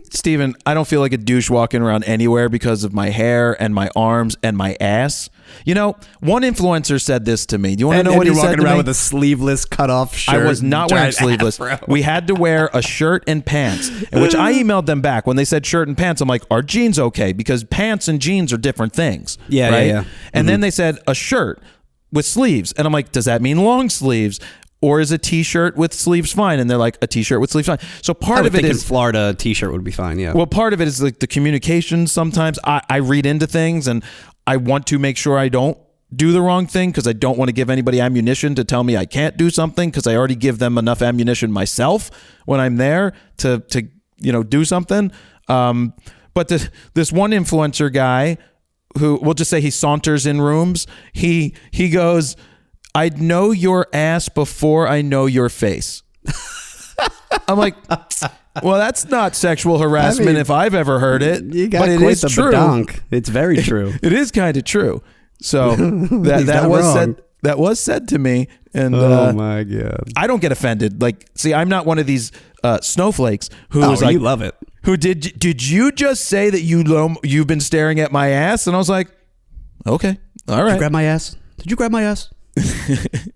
Steven, I don't feel like a douche walking around anywhere because of my hair and my arms and my ass. One influencer said this to me. Do you want to know what he said to me?
Walking around with a sleeveless cutoff shirt.
I was not wearing sleeveless. We had to wear a shirt and pants, in which I emailed them back when they said shirt and pants. I'm like, are jeans okay? Because pants and jeans are different things.
Yeah,
right?
yeah.
And then they said a shirt with sleeves. And I'm like, does that mean long sleeves? Or is a t-shirt with sleeves fine? And they're like, a t-shirt with sleeves fine. So part of it is
in Florida, a t-shirt would be fine. Yeah.
Well, part of it is like the communication. Sometimes I read into things and I want to make sure I don't do the wrong thing because I don't want to give anybody ammunition to tell me I can't do something because I already give them enough ammunition myself when I'm there to do something. But this one influencer guy who, we'll just say he saunters in rooms, he goes, "I'd know your ass before I know your face." I'm like, well, that's not sexual harassment if I've ever heard it.
You got
but it
quite
is
the
true.
badonk. It's very true.
It is kind of true. So that was said to me, and
oh my god,
I don't get offended. Like, see, I'm not one of these snowflakes who was
you
like,
love it.
Who did you just say that you've been staring at my ass? And I was like, okay, all right.
Did you grab my ass? Did you grab my ass?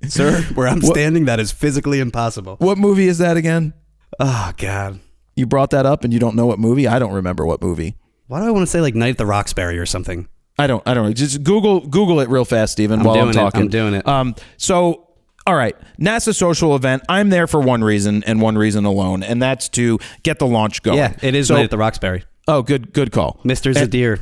Sir, where I'm standing, that is physically impossible.
What movie is that again?
Oh god,
you brought that up and you don't know what movie? I don't remember what movie.
Why do I want to say like Night at the Roxbury or something?
I don't know. Just Google it real fast, Steven, while I'm talking.
I'm doing it.
So, all right, NASA social event. I'm there for one reason and one reason alone, and that's to get the launch going.
Yeah, it is Night at the Roxbury.
Oh, good call.
Mr. Zadir.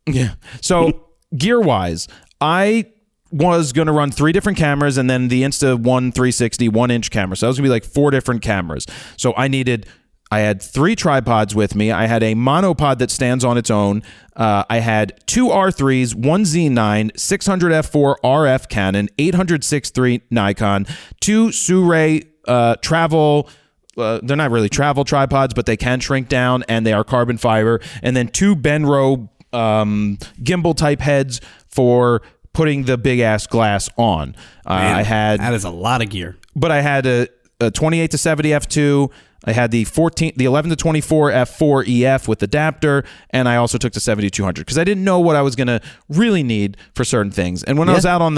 Yeah. So, gear-wise, I was going to run 3 different cameras and then the Insta-1 360 1-inch camera. So that was going to be like 4 different cameras. So I had 3 tripods with me. I had a monopod that stands on its own. I had 2 R3s, 1 Z9, 600 f4 RF Canon, 800-6.3 Nikon, 2 Sirui travel. They're not really travel tripods, but they can shrink down, and they are carbon fiber. And then 2 Benro gimbal type heads for putting the big ass glass on.
Man, that is a lot of gear.
But I had a 28 to 70 f2. I had the 11 to 24 f4 EF with adapter, and I also took the 7200 because I didn't know what I was going to really need for certain things. And when I was out on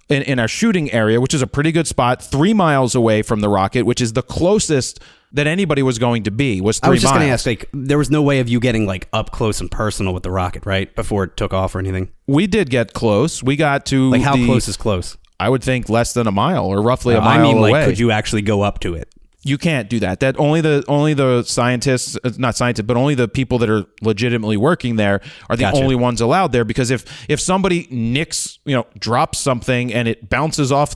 in our shooting area, which is a pretty good spot, 3 miles away from the rocket, which is the closest that anybody was going to be, was 3 miles.
I was just going to ask, like, there was no way of you getting like up close and personal with the rocket, right? Before it took off or anything.
We did get close. We got to
like how close is close?
I would think less than a mile, or roughly a mile
I mean,
away.
like, could you actually go up to it?
You can't do that. That only the scientists, not scientists, but only the people that are legitimately working there are the only ones allowed there. Because if somebody drops something and it bounces off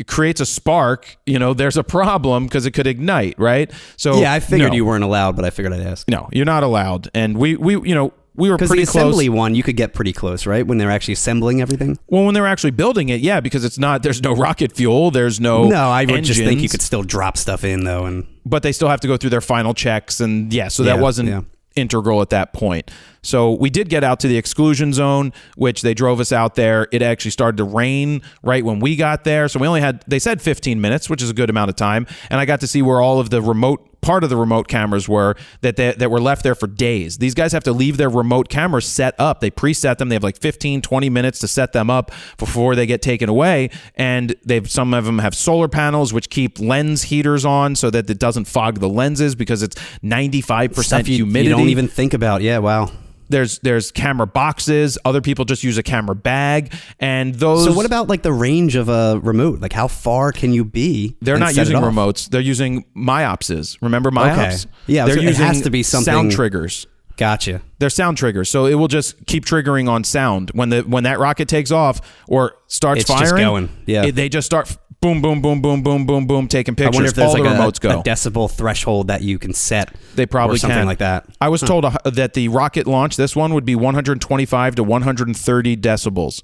creates a spark, there's a problem because it could ignite, right? So
yeah, I figured you weren't allowed, but I figured I'd ask.
No, you're not allowed, and we were pretty close.
Because the assembly one, you could get pretty close, right? When they're actually assembling everything?
Well, when they're actually building it, yeah, because there's no rocket fuel, there's no
I would
engines.
just think you could still drop stuff in, though.
But they still have to go through their final checks, and that wasn't integral at that point. So we did get out to the exclusion zone, which they drove us out there. It actually started to rain right when we got there. So we only they said 15 minutes, which is a good amount of time. And I got to see where all of the part of the remote cameras were that were left there for days. These guys have to leave their remote cameras set up. They preset them. They have like 15, 20 minutes to set them up before they get taken away. And some of them have solar panels, which keep lens heaters on so that it doesn't fog the lenses because it's 95% humidity.
You don't even think about. Yeah, wow.
There's camera boxes. Other people just use a camera bag, and those.
So what about like the range of a remote? Like how far can you be?
They're not using remotes. They're using myopses. Remember myopes?
Okay. Yeah,
they're using
it has to be something.
Sound triggers.
Gotcha.
They're sound triggers, so it will just keep triggering on sound when that rocket takes off or starts firing.
It's just going. Yeah,
they just start. Boom, boom, boom, boom, boom, boom, boom, taking pictures.
I wonder if there's
all
like
the remotes go.
A decibel threshold that you can set.
They probably
or something like that.
I was told that the rocket launch, this one, would be 125 to 130 decibels.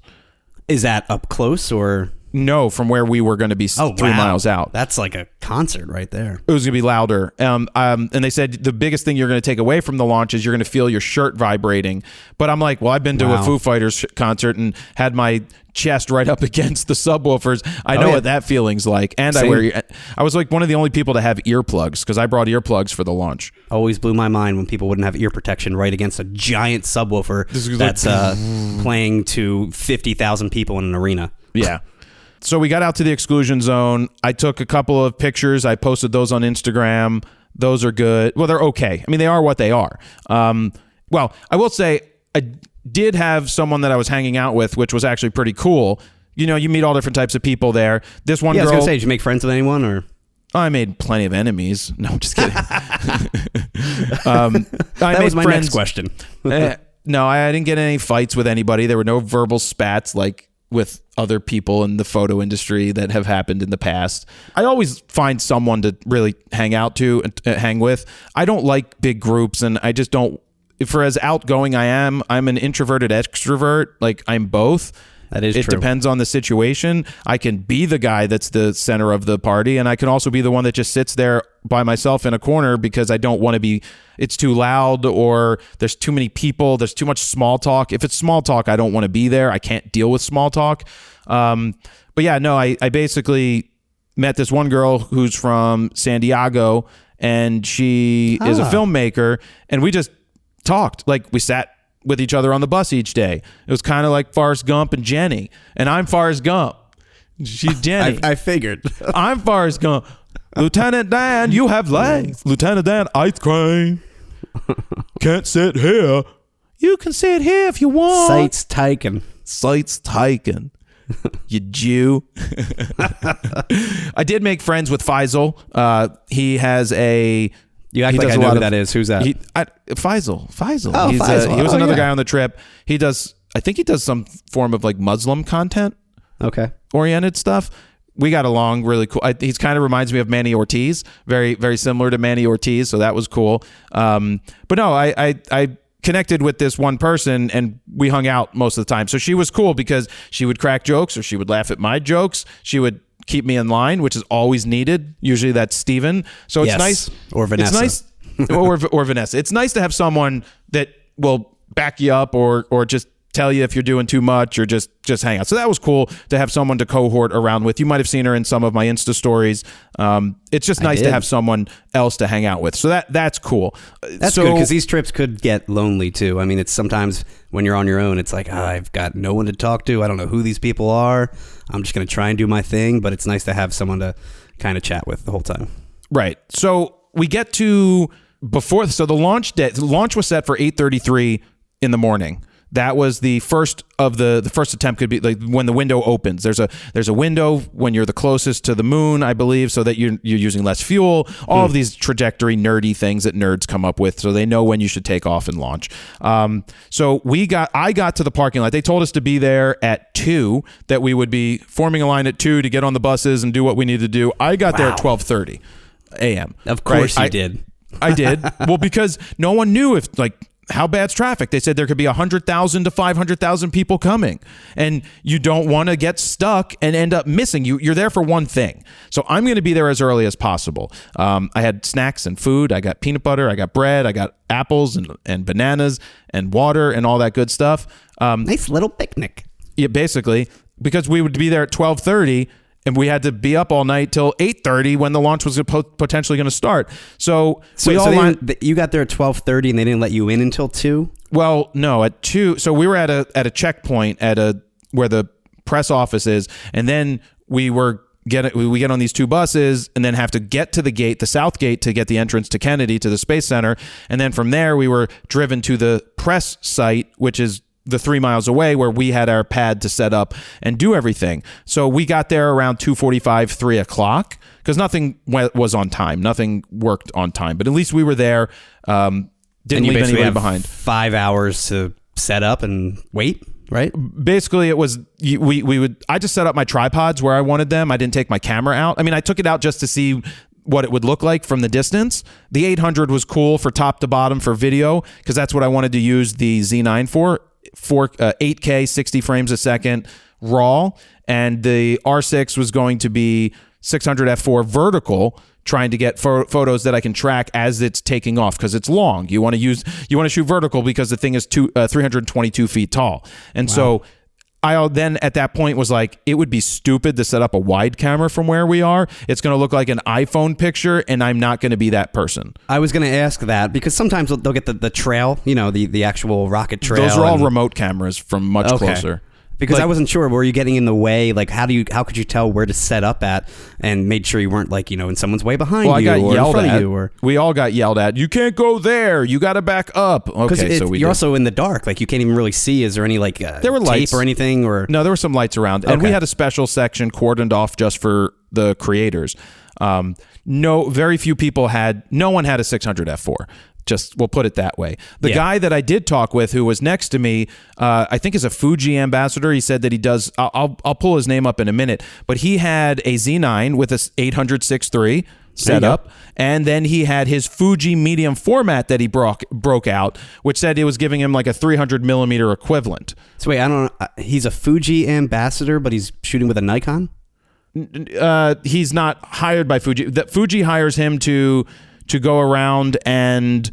Is that up close or?
No, from where we were going to be 3 miles out.
That's like a concert right there.
It was going to be louder. And they said the biggest thing you're going to take away from the launch is you're going to feel your shirt vibrating. But I'm like, well, I've been to a Foo Fighters concert and had my chest right up against the subwoofers. I know what that feeling's like. And I was like one of the only people to have earplugs because I brought earplugs for the launch.
Always blew my mind when people wouldn't have ear protection right against a giant subwoofer that's playing to 50,000 people in an arena.
Yeah. So we got out to the exclusion zone. I took a couple of pictures. I posted those on Instagram. Those are good. Well, they're okay. I mean, they are what they are. Well, I will say I did have someone that I was hanging out with, which was actually pretty cool. You meet all different types of people there. This one girl.
I was going to say, did you make friends with anyone or?
I made plenty of enemies. No, I'm just kidding.
That was my next question.
No, I didn't get any fights with anybody. There were no verbal spats like with other people in the photo industry that have happened in the past. I always find someone to really hang with. I don't like big groups, and I just don't. For as outgoing I'm an introverted extrovert. Like, I'm both.
That is
true. It depends on the situation. I can be the guy that's the center of the party, and I can also be the one that just sits there by myself in a corner because I don't want to be, it's too loud or there's too many people, there's too much small talk. If it's small talk, I don't want to be there. I can't deal with small talk. But yeah, no, I basically met this one girl who's from San Diego, and she is a filmmaker, and we just talked. Like, we sat with each other on the bus each day. It was kind of like Forrest Gump and Jenny, and I'm Forrest Gump. She's Jenny.
I figured.
I'm Forrest Gump. Lieutenant Dan, you have legs. Lieutenant Dan, ice cream. Can't sit here. You can sit here if you want.
Sights taken.
Sights taken. You Jew. I did make friends with Faisal. He has a...
You act like I know who that is. Who's that?
Faisal.
Oh,
Faisal. He was another guy on the trip. I think he does some form of like Muslim content.
Okay.
Oriented stuff. We got along really cool. He's kind of reminds me of Manny Ortiz. Very, very similar to Manny Ortiz. So that was cool. But no, I connected with this one person, and we hung out most of the time. So she was cool because she would crack jokes, or she would laugh at my jokes. She would keep me in line, which is always needed. Usually that's Steven. So it's nice.
Or Vanessa.
It's nice. or Vanessa. It's nice to have someone that will back you up or just tell you if you're doing too much, or just hang out. So that was cool to have someone to cohort around with. You might have seen her in some of my Insta stories. It's just nice to have someone else to hang out with. So that's cool.
That's good, because these trips could get lonely too. I mean, it's sometimes when you're on your own, it's like, I've got no one to talk to. I don't know who these people are. I'm just going to try and do my thing, but it's nice to have someone to kind of chat with the whole time.
Right. So we get to the launch was set for 8:33 in the morning. That was the first of the first attempt. Could be like when the window opens. There's a window when you're the closest to the moon, I believe, so that you're using less fuel. All of these trajectory nerdy things that nerds come up with, so they know when you should take off and launch. So I got to the parking lot. They told us to be there at 2. That we would be forming a line at 2 to get on the buses and do what we need to do. I got there at 12:30 a.m.
Of course, you did.
I did. Well, because no one knew if how bad's traffic. They said there could be 100,000 to 500,000 people coming, and you don't want to get stuck and end up missing. You're there for one thing. So I'm going to be there as early as possible. I had snacks and food. I got peanut butter. I got bread. I got apples and bananas and water and all that good stuff.
Nice little picnic.
Yeah, basically, because we would be there at 12:30. And we had to be up all night till 8:30 when the launch was potentially going to start. So
you got there at 12:30 and they didn't let you in until 2?
Well, no, at 2. So we were at a checkpoint where the press office is, and then we get on these 2 buses and then have to get to the gate, the south gate, to get the entrance to Kennedy, to the Space Center. And then from there we were driven to the press site, which is the 3 miles away, where we had our pad to set up and do everything. So we got there around 2:45, 3 o'clock, because nothing was on time. Nothing worked on time, but at least we were there. Didn't leave anybody behind.
5 hours to set up and wait, right?
Basically, it was, I just set up my tripods where I wanted them. I didn't take my camera out. I mean, I took it out just to see what it would look like from the distance. The 800 was cool for top to bottom for video, because that's what I wanted to use the Z9 for 8K, 60 frames a second RAW, and the R6 was going to be 600 f4 vertical, trying to get photos that I can track as it's taking off, because it's long. You want to shoot vertical because the thing is 322 feet tall. And so I then at that point was like, it would be stupid to set up a wide camera from where we are. It's going to look like an iPhone picture, and I'm not going to be that person.
I was going to ask that, because sometimes they'll get the trail, the actual rocket trail.
Those are all remote cameras from much closer.
Because I wasn't sure, were you getting in the way? Like, how could you tell where to set up at, and made sure you weren't in someone's way behind you,
I got
or
yelled
in front
at.
of you, or
we all got yelled at. You can't go there. You got to back up. Okay, so
you're also in the dark. Like, you can't even really see. Is there any there were lights or anything? Or
no, there were some lights around, and we had a special section cordoned off just for the creators. Very few people had. No one had a 600 f4. Just we'll put it that way. The guy that I did talk with, who was next to me, I think is a Fuji ambassador. He said that he does. I'll pull his name up in a minute, but he had a Z9 with a 800-6.3 setup, and then he had his Fuji medium format that he broke out, which said it was giving him like a 300 millimeter equivalent.
So wait, I don't know. He's a Fuji ambassador, but he's shooting with a Nikon.
He's not hired by Fuji. Fuji hires him to go around and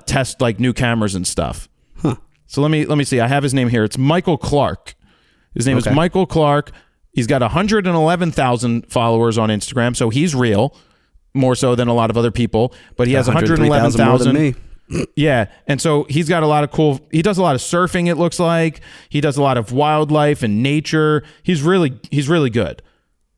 test like new cameras and stuff.
Huh.
So let me see. I have his name here. It's Michael Clark. His name is Michael Clark. He's got 111,000 followers on Instagram, so he's real, more so than a lot of other people. But he has 111,000. Yeah, and so he's got a lot of cool. He does a lot of surfing. It looks like he does a lot of wildlife and nature. He's really good.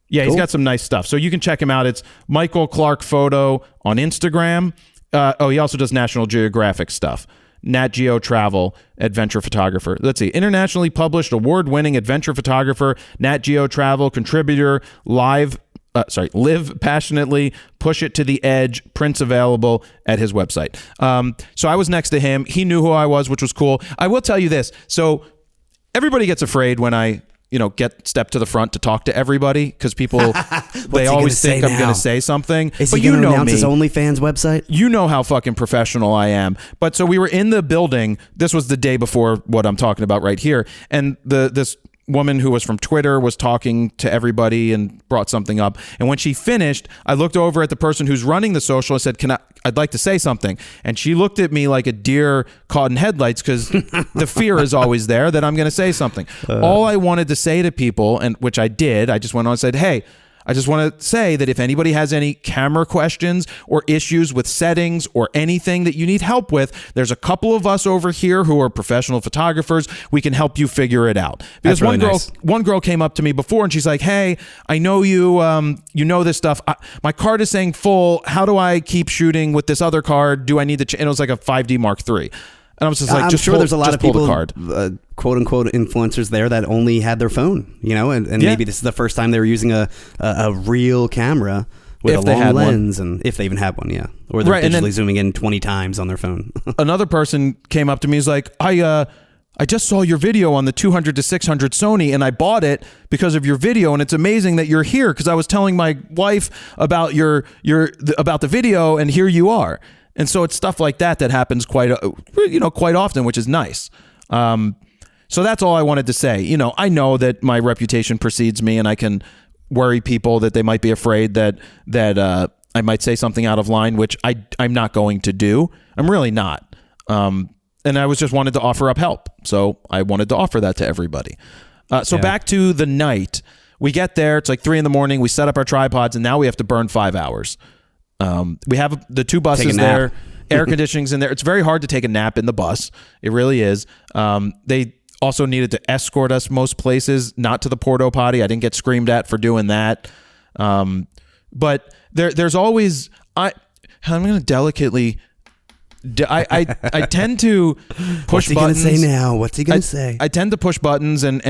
Yeah, cool. He's got some nice stuff. So you can check him out. It's Michael Clark Photo on Instagram. He also does National Geographic stuff. Nat Geo Travel adventure photographer. Let's see. Internationally published, award-winning adventure photographer, Nat Geo Travel contributor, live passionately, push it to the edge, prints available at his website. So I was next to him. He knew who I was, which was cool. I will tell you this. So everybody gets afraid when I step to the front to talk to everybody because people, they always think I'm going to say something.
Is he going to announce his OnlyFans website?
You know how fucking professional I am. But so we were in the building. This was the day before what I'm talking about right here. And this woman who was from Twitter was talking to everybody and brought something up. And when she finished, I looked over at the person who's running the social and said, I'd like to say something. And she looked at me like a deer caught in headlights because the fear is always there that I'm going to say something. All I wanted to say to people, and which I did, I just went on and said, hey, I just want to say that if anybody has any camera questions or issues with settings or anything that you need help with, there's a couple of us over here who are professional photographers. We can help you figure it out. Because one girl came up to me before and she's like, hey, I know you, you know this stuff. My card is saying full. How do I keep shooting with this other card? Do I need to? And it was like a 5D Mark III. And I was just like,
I'm sure there's a lot of people,
quote
unquote influencers there that only had their phone, and maybe this is the first time they were using a real camera with a long lens, and if they even had one, or they're digitally zooming in 20 times on their phone.
Another person came up to me, he's like, I just saw your video on the 200 to 600 Sony and I bought it because of your video, and it's amazing that you're here because I was telling my wife about about the video and here you are. And so it's stuff like that happens quite often, which is nice. So that's all I wanted to say. I know that my reputation precedes me, and I can worry people that they might be afraid that I might say something out of line, which I'm not going to do. I'm really not. And I was just wanted to offer up help. So I wanted to offer that to everybody. Back to the night. We get there. It's like 3 a.m. We set up our tripods, and now we have to burn 5 hours. We have the 2 buses there, air conditioning's in there. It's very hard to take a nap in the bus. It really is. They also needed to escort us most places, not to the porta potty. I didn't get screamed at for doing that. But there's always, I'm going to delicately, I tend to push buttons.
What's he going to say now? What's he going to say?
I tend to push buttons and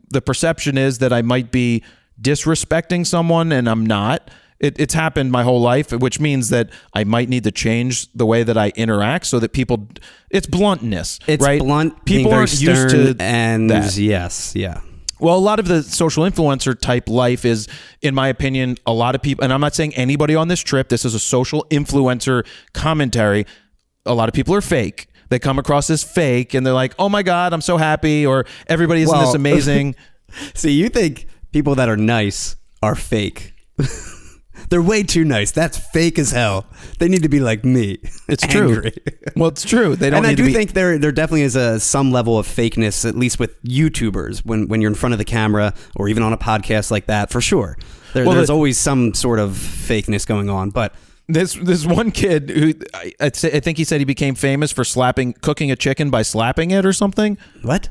the perception is that I might be disrespecting someone, and I'm not. It's happened my whole life, which means that I might need to change the way that I interact so that people. It's bluntness,
it's
right?
Blunt.
People aren't used to
and
that.
Yes, yeah.
Well, a lot of the social influencer type life is, in my opinion, a lot of people. And I'm not saying anybody on this trip. This is a social influencer commentary. A lot of people are fake. They come across as fake, and they're like, "Oh my God, I'm so happy," or "Everybody isn't this amazing."
See, you think people that are nice are fake? They're way too nice. That's fake as hell. They need to be like me.
It's
angry.
True. Well, it's true. They don't.
And
need
I do
to be...
think there definitely is some level of fakeness, at least with YouTubers, when you're in front of the camera or even on a podcast like that. For sure, there's always some sort of fakeness going on. But
this one kid who I think he said he became famous for cooking a chicken by slapping it or something.
What?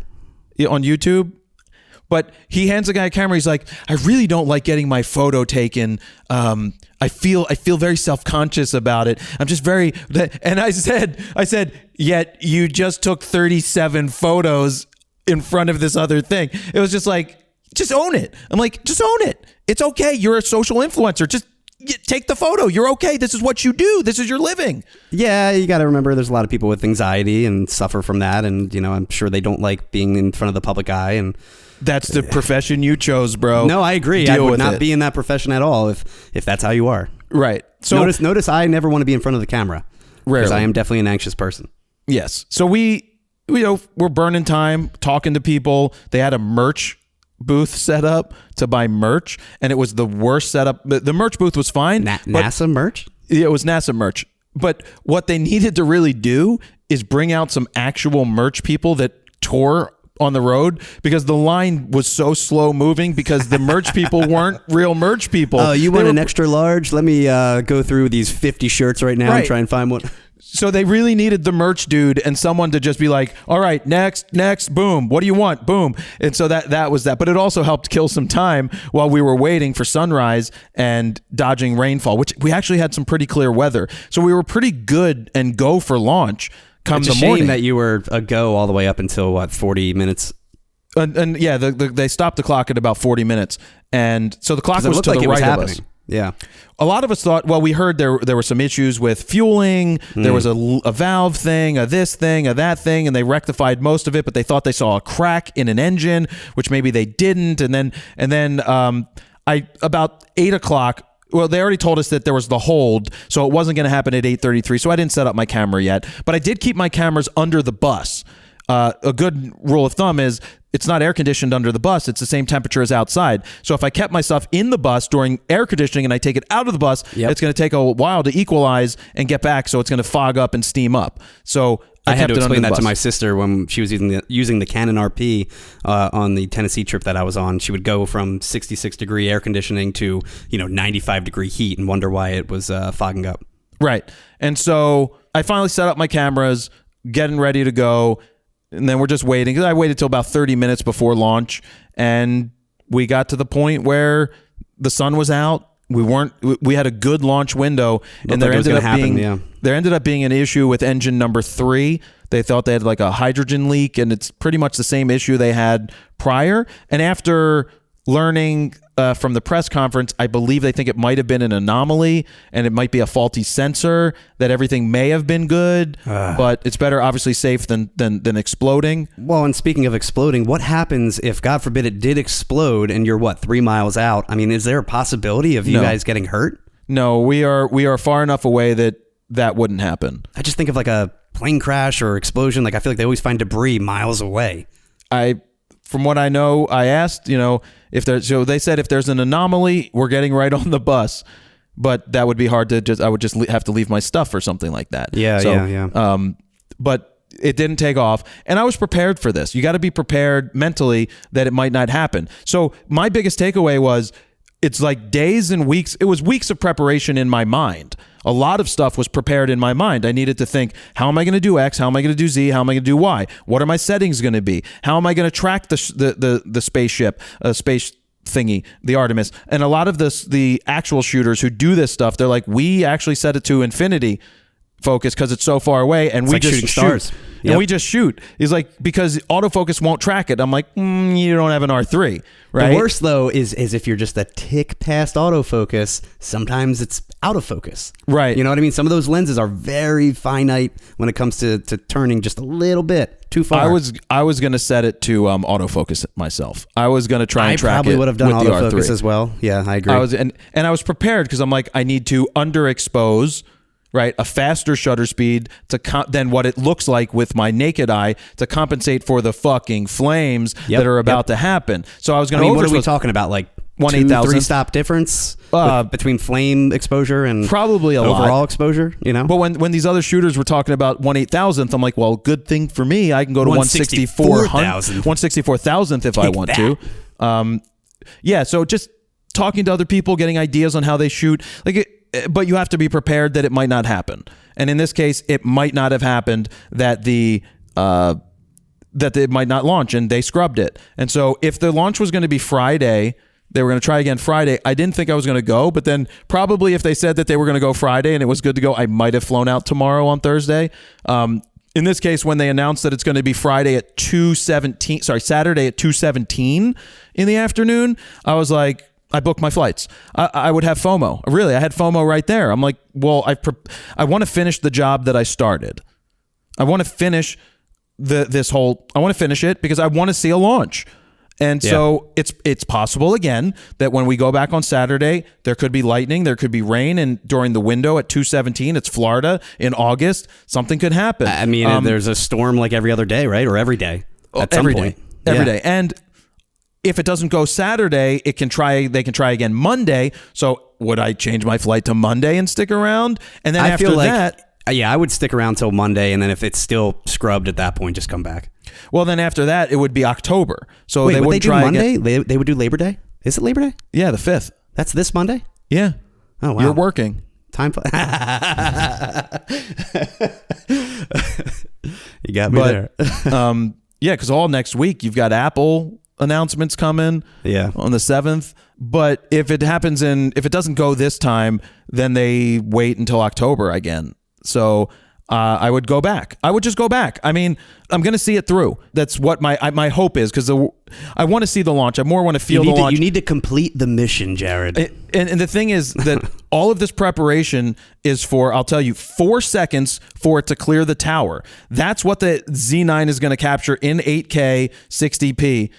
On YouTube. But he hands the guy a camera. He's like, I really don't like getting my photo taken. I feel very self-conscious about it. I'm just very. And I said, yet you just took 37 photos in front of this other thing. It was just like, just own it. I'm like, just own it. It's okay. You're a social influencer. Just take the photo. You're okay. This is what you do. This is your living.
Yeah, you got to remember there's a lot of people with anxiety and suffer from that. And, I'm sure they don't like being in front of the public eye. And
that's the profession you chose, bro.
No, I agree.
Deal
I would
with
not
it.
be in that profession at all if that's how you are.
Right. So
notice I never want to be in front of the camera.
Rarely.
Because I am definitely an anxious person.
Yes. So we're burning time talking to people. They had a merch booth set up to buy merch, and it was the worst setup. The merch booth was fine.
NASA merch?
Yeah, it was NASA merch. But what they needed to really do is bring out some actual merch people that tour on the road, because the line was so slow moving because the merch people weren't real merch people.
Oh, you want an extra large? Let me go through these 50 shirts right now and try and find one.
So they really needed the merch dude and someone to just be like, all right, next, boom. What do you want? Boom. And so that was that. But it also helped kill some time while we were waiting for sunrise and dodging rainfall, which we actually had some pretty clear weather. So we were pretty good and go for launch come
it's
the
a shame
morning.
That you were a go all the way up until, 40 minutes?
And yeah, they stopped the clock at about 40 minutes. And so the clock was to
like
the right of us.
Yeah.
A lot of us thought, well, we heard there were some issues with fueling. There was a valve thing, a this thing, a that thing, and they rectified most of it, but they thought they saw a crack in an engine, which maybe they didn't. And then about 8 o'clock, well, they already told us that there was the hold, so it wasn't going to happen at 8:33, so I didn't set up my camera yet. But I did keep my cameras under the bus. A good rule of thumb is it's not air conditioned under the bus. It's the same temperature as outside. So if I kept my stuff in the bus during air conditioning and I take it out of the bus, it's going to take a while to equalize and get back. So it's going to fog up and steam up. So I
had to explain that
bus.
to my sister when she was using the Canon RP on the Tennessee trip that I was on. She would go from 66-degree air conditioning to 95-degree heat and wonder why it was fogging up.
Right. And so I finally set up my cameras, getting ready to go. And then we're just waiting, because I waited till about 30 minutes before launch, and we got to the point where the sun was out. We had a good launch window, and there ended up being an issue with engine number 3. They thought they had like a hydrogen leak, and it's pretty much the same issue they had prior. And after learning from the press conference, I believe they think it might have been an anomaly and it might be a faulty sensor, that everything may have been good, but it's better obviously safe than exploding.
Well, and speaking of exploding, what happens if, God forbid, it did explode and you're 3 miles out? I mean, is there a possibility of you guys getting hurt? No,
we are far enough away that wouldn't happen.
I just think of like a plane crash or explosion. Like, I feel like they always find debris miles away.
From what I know, I asked, so they said if there's an anomaly, we're getting right on the bus, but that would be hard to I would just have to leave my stuff or something like that.
Yeah.
But it didn't take off, and I was prepared for this. You got to be prepared mentally that it might not happen. So my biggest takeaway was, it's like days and weeks. It was weeks of preparation in my mind. A lot of stuff was prepared in my mind. I needed to think, how am I going to do X? How am I going to do Z? How am I going to do Y? What are my settings going to be? How am I going to track the spaceship, space thingy, the Artemis? And a lot of the actual shooters who do this stuff, they're like, we actually set it to infinity focus because it's so far away, and we just shoot.
Stars. Yep.
And we just shoot. He's like, because autofocus won't track it. I'm like, you don't have an R3, right?
The worst, though, is if you're just a tick past autofocus, sometimes it's out of focus.
Right.
You know what I mean? Some of those lenses are very finite when it comes to turning just a little bit too far.
I was going to set it to autofocus myself. I was going to try and track it.
I probably would have done
with
autofocus
the R3
as well. Yeah, I agree.
I was prepared, because I'm like, I need to underexpose, right, a faster shutter speed than what it looks like with my naked eye to compensate for the fucking flames that are about to happen. So I was going to
what are we talking about? Like 2-3 stop difference between flame exposure and
probably a
overall
lot.
exposure, But
when these other shooters were talking about 1/8,000th, I'm like, well, good thing for me, I can go to 164,000th if I want to. So just talking to other people, getting ideas on how they shoot, but you have to be prepared that it might not happen. And in this case, it might not have happened that it might not launch, and they scrubbed it. And so if the launch was going to be Friday, they were going to try again Friday. I didn't think I was going to go, but then probably if they said that they were going to go Friday and it was good to go, I might have flown out tomorrow on Thursday. In this case, when they announced that it's going to be Saturday at 2:17 in the afternoon, I was like, I booked my flights. I would have FOMO. Really, I had FOMO right there. I'm like, well, I want to finish the job that I started. I want to finish I want to finish it because I want to see a launch. And so it's possible again that when we go back on Saturday, there could be lightning, there could be rain, and during the window at 2:17, it's Florida in August, something could happen.
I mean, there's a storm like every other day, right? Or every day at some point.
Every day. And if it doesn't go Saturday, they can try again Monday. So would I change my flight to Monday and stick around? And then after that,
I would stick around till Monday, and then if it's still scrubbed at that point, just come back.
Well, then after that, it would be October. So
wait,
they would
do
try
Monday?
Again.
They would do Labor Day? Is it Labor Day?
Yeah, the 5th.
That's this Monday?
Yeah.
Oh, wow.
You're working.
Time. You got me there.
Yeah, because all next week, you've got Apple announcements coming on the 7th. But if it doesn't go this time, then they wait until October again. So I would go back. I would just go back. I mean, I'm going to see it through. That's what my hope is, because I want to see the launch. I more want to feel the launch.
You need to complete the mission, Jared.
And the thing is that all of this preparation is for, I'll tell you, 4 seconds for it to clear the tower. That's what the Z9 is going to capture in 8K 60p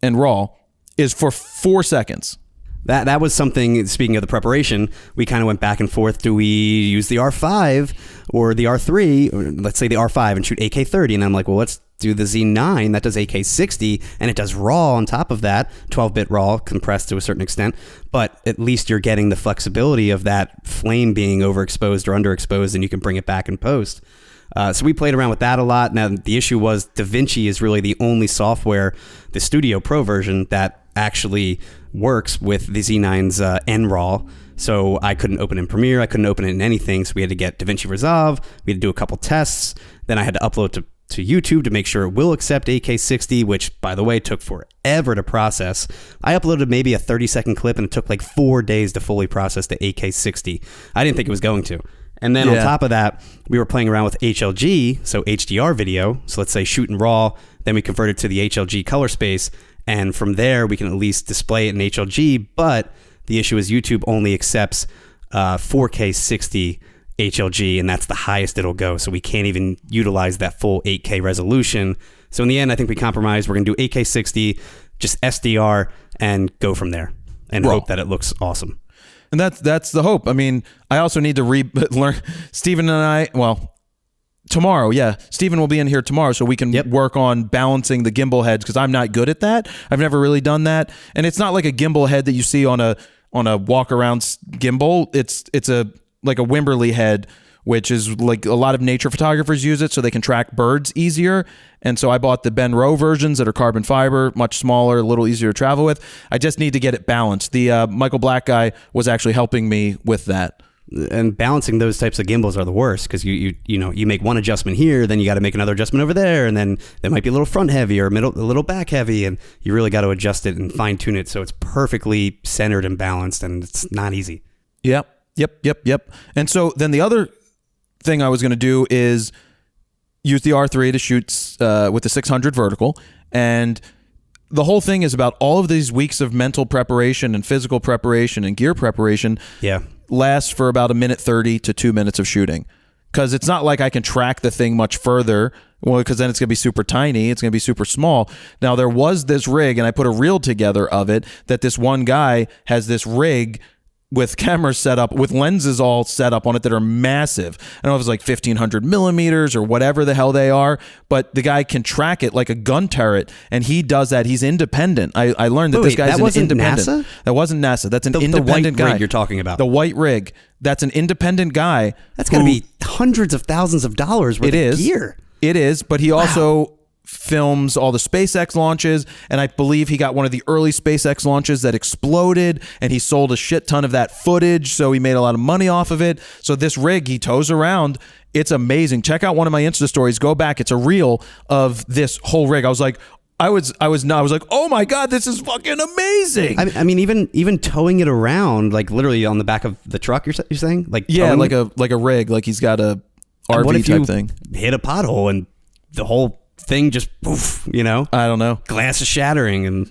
and RAW is for 4 seconds.
That was something, speaking of the preparation, we kind of went back and forth. Do we use the R5 or the R3, or let's say the R5 and shoot 8K30? And I'm like, well, let's do the Z9 that does 8K60 and it does RAW on top of that, 12-bit RAW compressed to a certain extent. But at least you're getting the flexibility of that flame being overexposed or underexposed, and you can bring it back in post. So we played around with that a lot. Now, the issue was DaVinci is really the only software, the Studio Pro version, that actually works with the Z9's NRAW. So I couldn't open it in Premiere. I couldn't open it in anything. So we had to get DaVinci Resolve. We had to do a couple tests. Then I had to upload to YouTube to make sure it will accept 8K60, which, by the way, took forever to process. I uploaded maybe a 30-second clip, and it took like 4 days to fully process the 8K60. I didn't think it was going to. And then on top of that, we were playing around with HLG, so HDR video. So let's say shoot in RAW, then we convert it to the HLG color space, and from there we can at least display it in HLG. But the issue is YouTube only accepts 4K 60 HLG, and that's the highest it'll go. So we can't even utilize that full 8K resolution. So in the end, I think we compromised. We're going to do 8K 60, just SDR, and go from there, and hope that it looks awesome.
And that's the hope. I mean, I also need to learn. Steven and I, well, tomorrow, Steven will be in here tomorrow, so we can work on balancing the gimbal heads, because I'm not good at that. I've never really done that, and it's not like a gimbal head that you see on a walk around gimbal. It's like a Wimberley head, which is like a lot of nature photographers use it so they can track birds easier. And so I bought the Ben Rowe versions that are carbon fiber, much smaller, a little easier to travel with. I just need to get it balanced. The Michael Black guy was actually helping me with that.
And balancing those types of gimbals are the worst, because you make one adjustment here, then you got to make another adjustment over there, and then there might be a little front heavy or a little back heavy, and you really got to adjust it and fine tune it so it's perfectly centered and balanced, and it's not easy.
Yep. And so then the other thing I was going to do is use the R3 to shoot with the 600 vertical, and the whole thing is about all of these weeks of mental preparation and physical preparation and gear preparation. Lasts for about 1:30 to 2 minutes of shooting, because it's not like I can track the thing much further. Well, because then it's going to be super tiny. It's going to be super small. Now, there was this rig, and I put a reel together of it, that this one guy has this rig with cameras set up, with lenses all set up on it that are massive. I don't know if it's like 1,500 millimeters or whatever the hell they are, but the guy can track it like a gun turret, and he does that. He's independent. I learned that this guy's an independent.
NASA?
That wasn't NASA. That's an independent
the white
guy.
Rig you're talking about.
The white rig. That's an independent guy.
That's got to be hundreds of thousands of dollars worth of gear.
It is, but he also films all the SpaceX launches, and I believe he got one of the early SpaceX launches that exploded, and he sold a shit ton of that footage, so he made a lot of money off of it. So this rig he tows around, it's amazing. Check out one of my Insta stories. Go back. It's a reel of this whole rig. I was like, oh my God, this is fucking amazing.
I mean, even towing it around, like literally on the back of the truck. You're saying, like,
like a rig, like he's got a RV type thing.
Hit a pothole and the whole thing just poof, I don't know, glass is shattering, and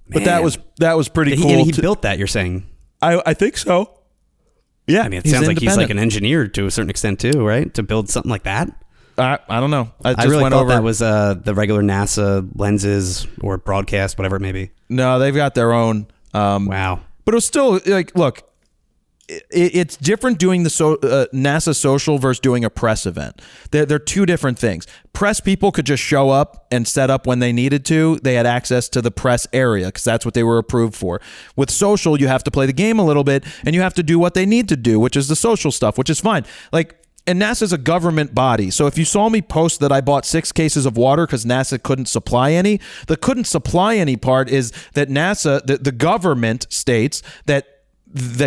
But that was pretty cool.
And he built that, you're saying?
I think so. Yeah.
I mean, it sounds like he's like an engineer to a certain extent too, right? To build something like that.
I don't know.
I really thought that was the regular NASA lenses or broadcast, whatever it may be.
No, they've got their own.
Wow.
But it was still like, look, it's different doing the NASA social versus doing a press event. They're two different things. Press people could just show up and set up when they needed to. They had access to the press area because that's what they were approved for. With social, you have to play the game a little bit and you have to do what they need to do, which is the social stuff, which is fine. Like, and NASA's a government body. So if you saw me post that I bought 6 cases of water because NASA couldn't supply any, the couldn't supply any part is that NASA, the government states that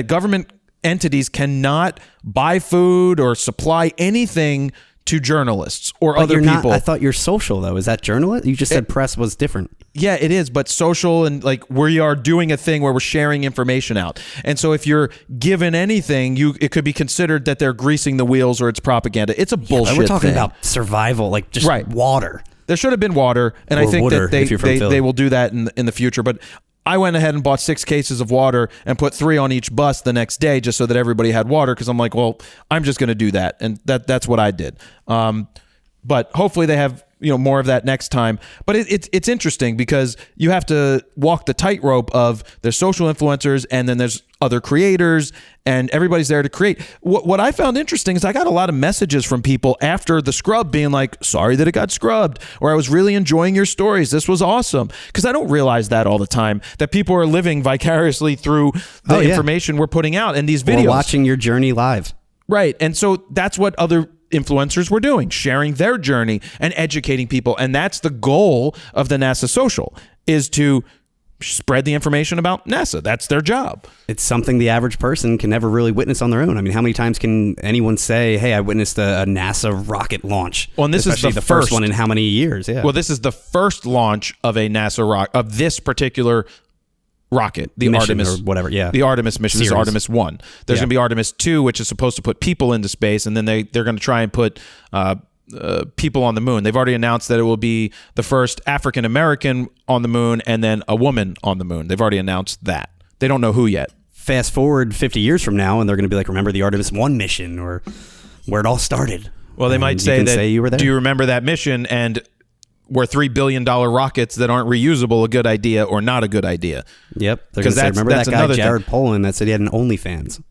government entities cannot buy food or supply anything to journalists or other people.
I thought you're social though. Is that journalist? You just said press was different.
Yeah, it is, but social and like we are doing a thing where we're sharing information out. And so if you're given anything, it could be considered that they're greasing the wheels or it's propaganda. It's a bullshit
We're talking
thing.
about survival, like just water.
There should have been water, and I think that they will do that in the future. But I went ahead and bought 6 cases of water and put 3 on each bus the next day just so that everybody had water because I'm like, well, I'm just going to do that. And that's what I did. But hopefully they have more of that next time. But it's interesting because you have to walk the tightrope of there's social influencers and then there's other creators and everybody's there to create. What I found interesting is I got a lot of messages from people after the scrub being like, sorry that it got scrubbed, or I was really enjoying your stories. This was awesome. Because I don't realize that all the time, that people are living vicariously through the information we're putting out in these videos.
Or watching your journey live.
Right. And so that's what other influencers were doing, sharing their journey and educating people. And that's the goal of the NASA social, is to spread the information about NASA. That's their job.
It's something the average person can never really witness on their own. I mean, how many times can anyone say, hey, I witnessed a NASA rocket launch?
Well, and this is
the first one in how many years? Yeah.
Well, this is the first launch of a NASA rocket, of this particular rocket, the
mission
Artemis
or whatever. Yeah.
The Artemis mission is Artemis 1. There's going to be Artemis 2, which is supposed to put people into space, and then they're going to try and put people on the moon. They've already announced that it will be the first African American on the moon and then a woman on the moon. They've already announced that. They don't know who yet.
Fast forward 50 years from now, and they're going to be like, remember the Artemis 1 mission, or where it all started.
Well, they might say that,
you were there.
Do you remember that mission? And were $3 billion rockets that aren't reusable a good idea or not a good idea?
Yep. They're going to say, remember that guy, Jared Polin, that said he had an OnlyFans?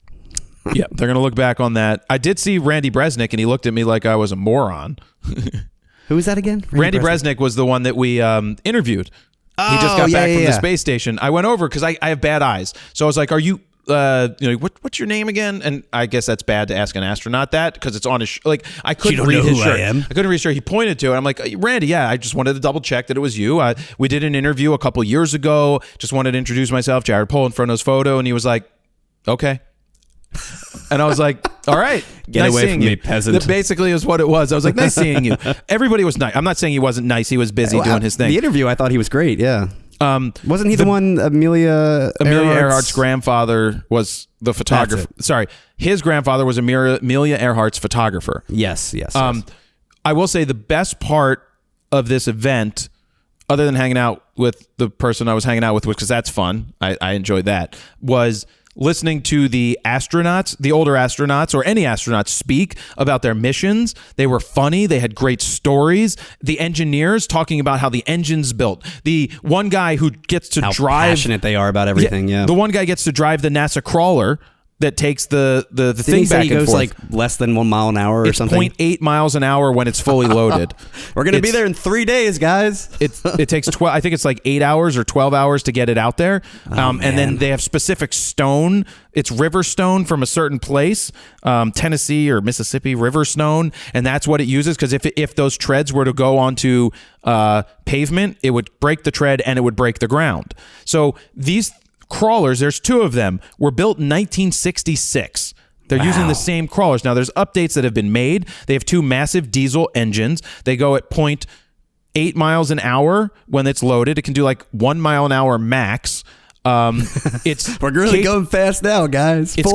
Yeah, they're going to look back on that. I did see Randy Bresnick, and he looked at me like I was a moron.
Who was that again?
Randy Bresnick was the one that we interviewed. He just got back from the space station. I went over because I have bad eyes. So I was like, are you... what's your name again? And I guess that's bad to ask an astronaut that because it's on his I couldn't read his shirt. I couldn't read his shirt. He pointed to it. I'm like, Randy, yeah, I just wanted to double check that it was you. We did an interview a couple years ago. Just wanted to introduce myself. Jared Polin, front of his photo, and he was like, okay. And I was like, all right,
get
nice
away
seeing
from
you.
me, peasant.
That basically is what it was. I was like, nice seeing you. Everybody was nice. I'm not saying he wasn't nice. He was busy doing his thing.
The interview, I thought he was great. Yeah. Wasn't he the one Amelia
Earhart's grandfather was the photographer? Sorry, his grandfather was Amelia Earhart's photographer.
Yes.
I will say the best part of this event, other than hanging out with the person I was hanging out with, because that's fun, I enjoyed that, was listening to the astronauts, the older astronauts, or any astronauts speak about their missions. They were funny. They had great stories. The engineers talking about how the engine's built. The one guy who gets to drive...
How passionate they are about everything, yeah.
The one guy gets to drive the NASA crawler that takes the thing back and forth.
He say he goes like less than 1 mile an hour or something?
It's 0.8 miles an hour when it's fully loaded.
We're going to be there in 3 days, guys.
It takes 12. I think it's like 8 hours or 12 hours to get it out there. And then they have specific stone. It's river stone from a certain place, Tennessee or Mississippi river stone, and that's what it uses. Because if those treads were to go onto pavement, it would break the tread and it would break the ground. So these crawlers, there's 2 of them, were built in 1966. They're using the same crawlers. Now, there's updates that have been made. They have 2 massive diesel engines. They go at 0.8 miles an hour when it's loaded. It can do like 1 mile an hour max.
We're really going fast now, guys.
It's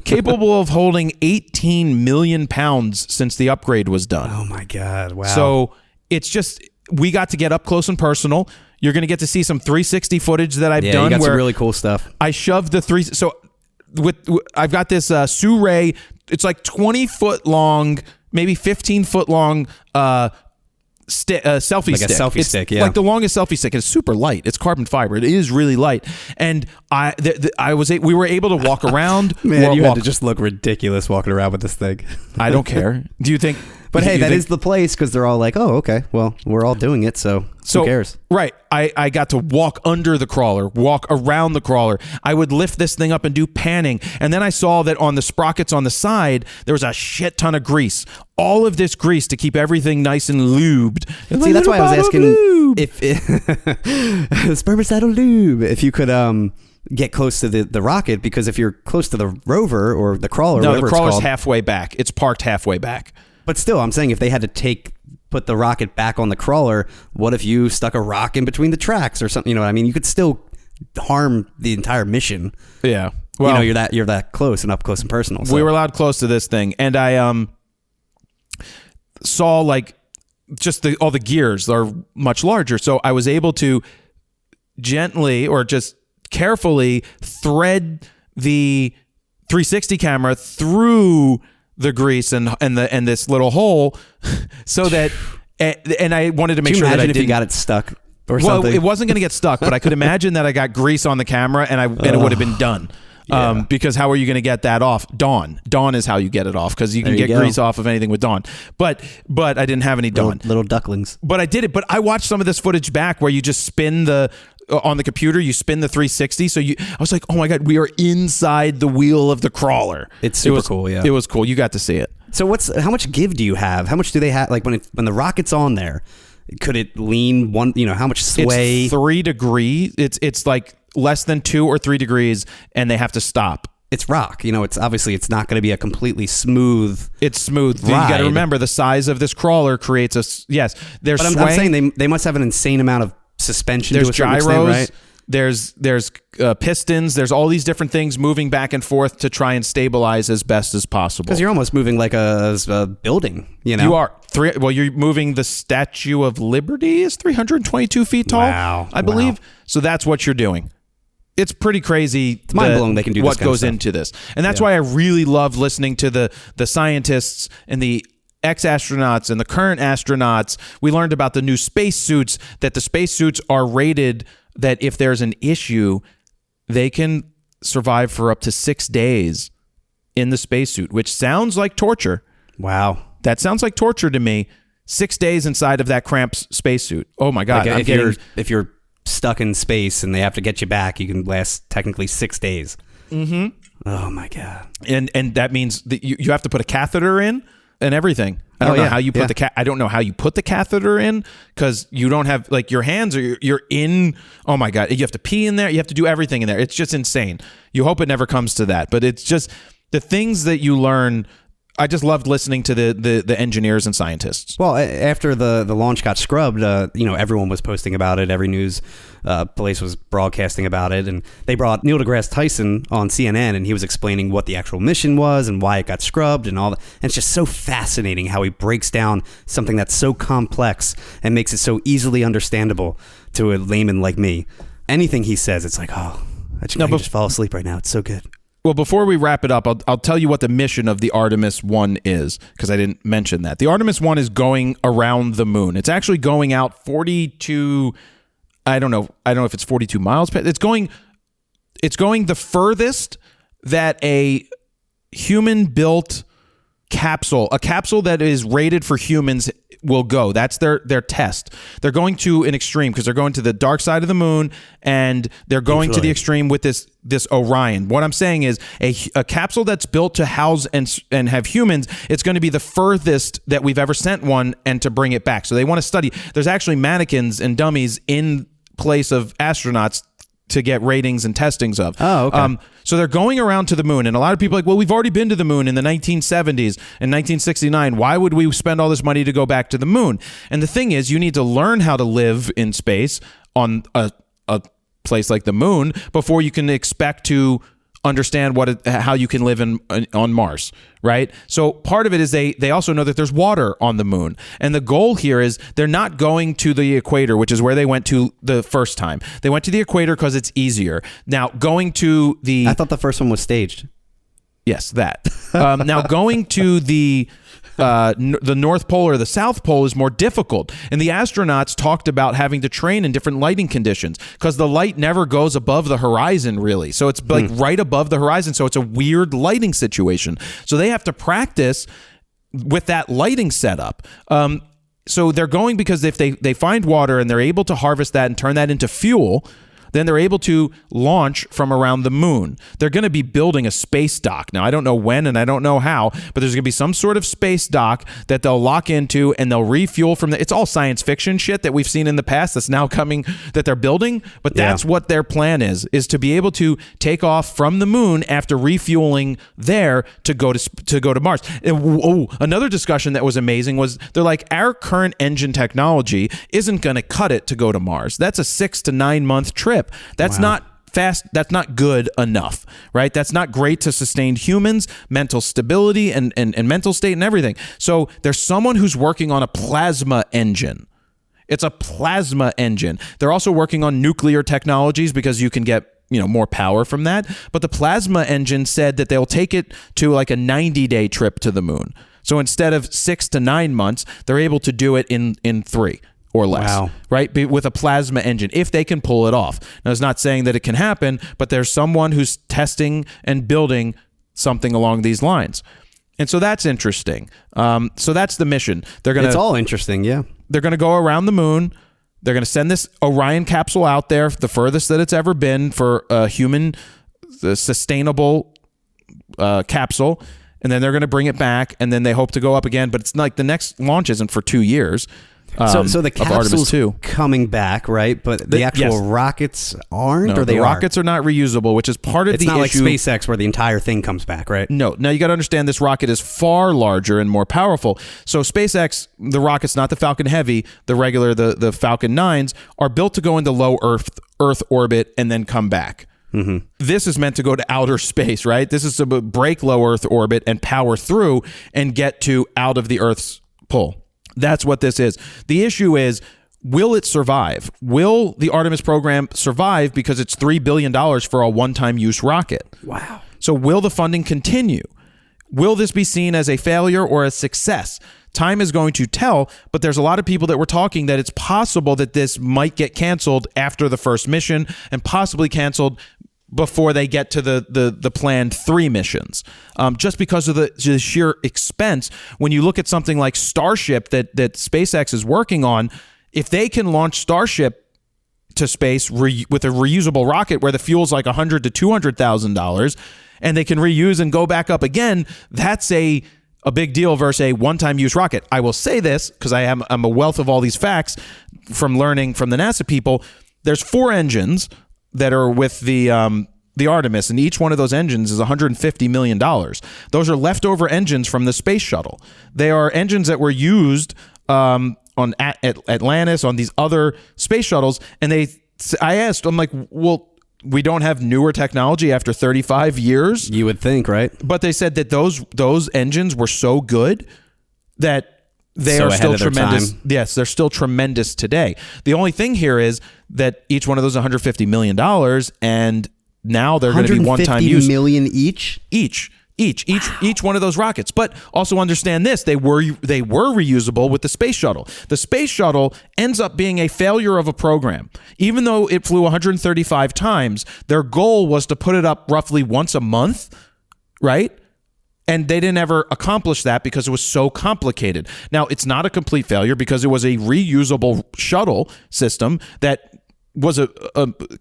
capable of holding 18 million pounds since the upgrade was done.
Oh my God! Wow.
So it's just, we got to get up close and personal. You're going to get to see some 360 footage that I've done.
You got
where
some really cool stuff.
I shoved the three. So I've got this Sue-Ray. It's like 20 foot long, maybe 15 foot long selfie
like
stick.
A selfie
it's
stick, yeah.
like the longest selfie stick. It's super light. It's carbon fiber. It is really light. And we were able to walk around.
Man, you had to just look ridiculous walking around with this thing.
I don't care. Do you think?
But hey, that is the place because they're all like, oh, okay, well, we're all doing it, so who cares?
Right. I got to walk under the crawler, walk around the crawler. I would lift this thing up and do panning. And then I saw that on the sprockets on the side, there was a shit ton of grease. All of this grease to keep everything nice and lubed.
See, that's why I was asking if spermicidal lube, if you could get close to the rocket, because if you're close to the rover or the crawler,
no,
whatever
the crawler's
it's called,
halfway back. It's parked halfway back.
But still, I'm saying if they had to put the rocket back on the crawler, what if you stuck a rock in between the tracks or something? You know what I mean? You could still harm the entire mission.
Yeah. Well,
you're that close and up close and personal. So.
We were allowed close to this thing, and I saw like just all the gears are much larger, so I was able to gently or just carefully thread the 360 camera through the grease and this little hole, so that and I wanted to make sure that I didn't.
If you got it stuck or
something.
Well,
it wasn't going to get stuck, but I could imagine that I got grease on the camera and it would have been done.
Yeah.
Because how are you going to get that off? Dawn is how you get it off, because you can get grease off of anything with Dawn. But I didn't have any Dawn.
Little ducklings.
But I did it. But I watched some of this footage back where you just spin on the computer, you spin the 360. So I was like, oh my God, we are inside the wheel of the crawler.
It's super cool. Yeah,
it was cool. You got to see it.
So how much give do you have? How much do they have? Like when the rocket's on there, could it lean one? How much sway?
It's 3 degrees. It's like less than 2 or 3 degrees, and they have to stop.
It's rock. It's obviously it's not going to be a completely smooth.
It's smooth.
Ride.
You got to remember the size of this crawler creates Yes, there's.
But I'm saying they must have an insane amount of suspension.
There's
to a certain
gyros.
extent, right?
There's pistons. There's all these different things moving back and forth to try and stabilize as best as possible.
Because you're almost moving like a building.
You are. You're moving the Statue of Liberty is 322 feet tall.
Wow.
I believe. So that's what you're doing. It's pretty crazy.
It's mind blowing. They can do this
what
kind of
goes
stuff.
into this, and that's why I really love listening to the scientists and the ex-astronauts and the current astronauts. We learned about the new spacesuits, that the spacesuits are rated that if there's an issue, they can survive for up to 6 days in the spacesuit, which sounds like torture.
Wow.
That sounds like torture to me. 6 days inside of that cramped spacesuit. Oh my God.
Like if you're stuck in space and they have to get you back, you can last technically 6 days.
Mm-hmm.
Oh my God.
And that means that you have to put a catheter in and everything. I don't know how you put I don't know how you put the catheter in, because you don't have like your hands, or you're in. Oh my God. You have to pee in there. You have to do everything in there. It's just insane. You hope it never comes to that, but it's just the things that you learn. I just loved listening to the engineers and scientists.
Well, after the launch got scrubbed, everyone was posting about it. Every news place was broadcasting about it, and they brought Neil deGrasse Tyson on CNN, and he was explaining what the actual mission was and why it got scrubbed and all that. And it's just so fascinating how he breaks down something that's so complex and makes it so easily understandable to a layman like me. Anything he says, it's like, I can just fall asleep right now. It's so good.
Well, before we wrap it up, I'll tell you what the mission of the Artemis 1 is, because I didn't mention that. The Artemis 1 is going around the moon. It's actually going out 42, I don't know if it's 42 miles. It's going the furthest that a human-built capsule, a capsule that is rated for humans, will go. That's their test. They're going to an extreme, because they're going to the dark side of the moon, and they're going to the extreme with this Orion. What I'm saying is a capsule that's built to house and have humans, it's going to be the furthest that we've ever sent one, and to bring it back. So they want to study. There's actually mannequins and dummies in place of astronauts to get ratings and testings of.
Oh, okay.
So they're going around to the moon, and a lot of people are like, well, we've already been to the moon in the 1970s and 1969. Why would we spend all this money to go back to the moon? And the thing is, you need to learn how to live in space on a place like the moon before you can expect to understand how you can live on Mars, right? So part of it is they also know that there's water on the moon. And the goal here is they're not going to the equator, which is where they went to the first time. They went to the equator because it's easier. Now, going to the...
I thought the first one was staged.
Yes, that. Now, going to the North Pole or the South Pole is more difficult. And the astronauts talked about having to train in different lighting conditions because the light never goes above the horizon, really. So it's like right above the horizon. So it's a weird lighting situation. So they have to practice with that lighting setup. So they're going because if they find water and they're able to harvest that and turn that into fuel, then they're able to launch from around the moon. They're going to be building a space dock. Now, I don't know when and I don't know how, but there's going to be some sort of space dock that they'll lock into and they'll refuel from it's all science fiction shit that we've seen in the past that's now coming that they're building, but that's what their plan is to be able to take off from the moon after refueling there to go to Mars. And, another discussion that was amazing was they're like, our current engine technology isn't going to cut it to go to Mars. That's a 6 to 9 month trip. That's not fast. That's not good enough, right? That's not great to sustain humans, mental stability and mental state and everything. So there's someone who's working on a plasma engine. It's a plasma engine. They're also working on nuclear technologies because you can get more power from that. But the plasma engine said that they'll take it to like a 90-day trip to the moon. So instead of 6 to 9 months, they're able to do it in 3. Or less, right? With a plasma engine, if they can pull it off. Now, it's not saying that it can happen, but there's someone who's testing and building something along these lines. And so that's interesting. So that's the mission.
It's all interesting, yeah.
They're going to go around the moon. They're going to send this Orion capsule out there, the furthest that it's ever been for a human sustainable capsule. And then they're going to bring it back, and then they hope to go up again. But it's like the next launch isn't for 2 years.
So the capsule's coming back, right? But the actual rockets aren't, or they
the rockets are not reusable, which is part of the issue.
It's not like SpaceX where the entire thing comes back, right?
No. Now you got to understand this rocket is far larger and more powerful. So SpaceX, the rockets, not the Falcon Heavy, the regular, the Falcon 9s, are built to go into low Earth orbit and then come back. Mm-hmm. This is meant to go to outer space, right? This is to break low Earth orbit and power through and get to out of the Earth's pull. That's what this is. The issue is, will it survive? Will the Artemis program survive because it's $3 billion for a one-time use rocket?
Wow.
So will the funding continue? Will this be seen as a failure or a success? Time is going to tell, but there's a lot of people that were talking that it's possible that this might get canceled after the first mission and possibly canceled before they get to the planned 3 missions, just because of the sheer expense. When you look at something like Starship that SpaceX is working on, if they can launch Starship to space with a reusable rocket where the fuel's like $100,000 to $200,000, and they can reuse and go back up again, that's a big deal versus a one-time use rocket. I will say this because I'm a wealth of all these facts from learning from the NASA people. There's 4 engines that are with the Artemis, and each one of those engines is $150 million. Those are leftover engines from the space shuttle. They are engines that were used on Atlantis, on these other space shuttles, and I asked, I'm like, well, we don't have newer technology after 35 years?
You would think, right?
But they said that those engines were so good that they are still tremendous. Yes, they're still tremendous today. The only thing here is that each one of those is $150 million, and now they're going to be one-time use.
$150 million each?
Each one of those rockets. But also understand this: they were reusable with the space shuttle. The space shuttle ends up being a failure of a program, even though it flew 135 times. Their goal was to put it up roughly once a month, right? And they didn't ever accomplish that because it was so complicated. Now, it's not a complete failure because it was a reusable shuttle system that was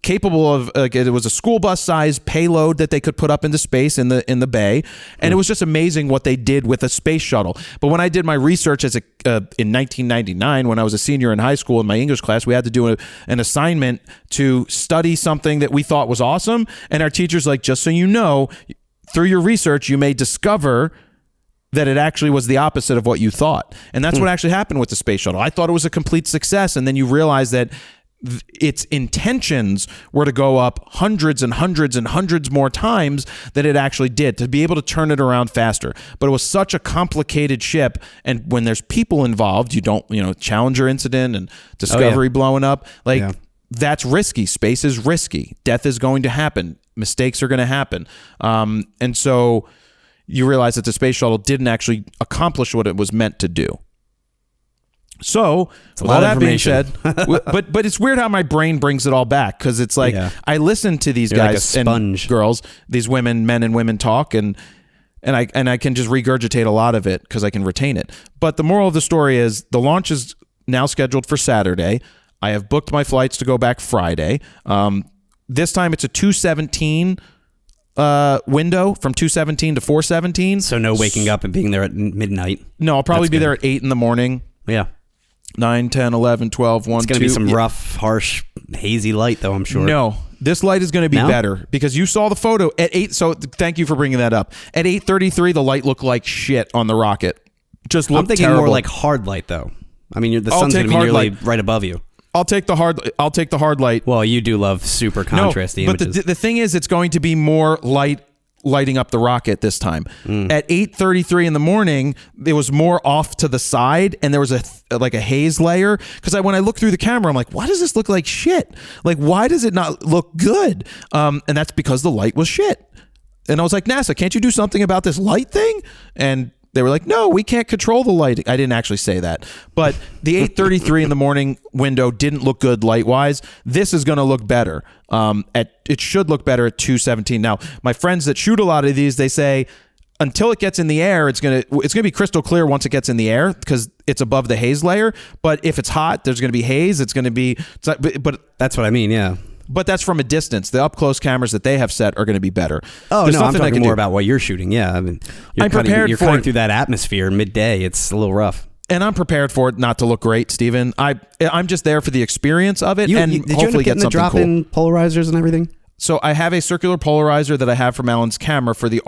capable of it was a school bus size payload that they could put up into space in the bay, and it was just amazing what they did with a space shuttle. But when I did my research in 1999, when I was a senior in high school in my English class, we had to do an assignment to study something that we thought was awesome, and our teacher's like, just so you know, through your research, you may discover that it actually was the opposite of what you thought. And that's what actually happened with the space shuttle. I thought it was a complete success, and then you realize that its intentions were to go up hundreds and hundreds and hundreds more times than it actually did, to be able to turn it around faster. But it was such a complicated ship, and when there's people involved, Challenger incident and Discovery blowing up, that's risky. Space is risky. Death is going to happen. Mistakes are going to happen. And so you realize that the space shuttle didn't actually accomplish what it was meant to do. So, all that being said, but it's weird how my brain brings it all back, because it's like I listen to these guys and girls, these men and women talk, and I can just regurgitate a lot of it because I can retain it. But the moral of the story is the launch is now scheduled for Saturday. I have booked my flights to go back Friday. This time it's a 2:17 window, from 2:17 to 4:17.
So no waking up and being there at midnight.
No, I'll probably be there at 8 in the morning.
Yeah.
9, 10, 11, 12, 1, 2.
It's going to be some rough, harsh, hazy light, though, I'm sure.
No, this light is going to be better, because you saw the photo at 8. So thank you for bringing that up. At 8:33, the light looked like shit on the rocket. Just looked
I'm thinking
terrible.
more like hard light, though. I mean, the sun's going to be nearly right above you.
I'll take the hard light.
Well, you do love super contrasty images.
But the thing is, it's going to be more lighting up the rocket this time. At 8:33 in the morning, it was more off to the side, and there was a haze layer. Because when I look through the camera, I'm like, why does this look like shit? Like, why does it not look good? And that's because the light was shit. And I was like, NASA, can't you do something about this light thing? And they were like, no, we can't control the light. I didn't actually say that. But the 8:33 in the morning window didn't look good light-wise. This is going to look better. It should look better at 2:17. Now, my friends that shoot a lot of these, they say until it gets in the air, it's gonna be crystal clear once it gets in the air, because it's above the haze layer. But if it's hot, there's going to be haze. But
that's what I mean, yeah.
But that's from a distance. The up-close cameras that they have set are going to be better.
Oh, there's I'm talking more about what you're shooting. Yeah, I mean, you're cutting through that atmosphere midday. It's a little rough.
And I'm prepared for it not to look great, Steven. I'm just there for the experience of it, and
did
hopefully
you end up
get something cool.
in polarizers and everything?
So I have a circular polarizer that I have from Alan's camera for the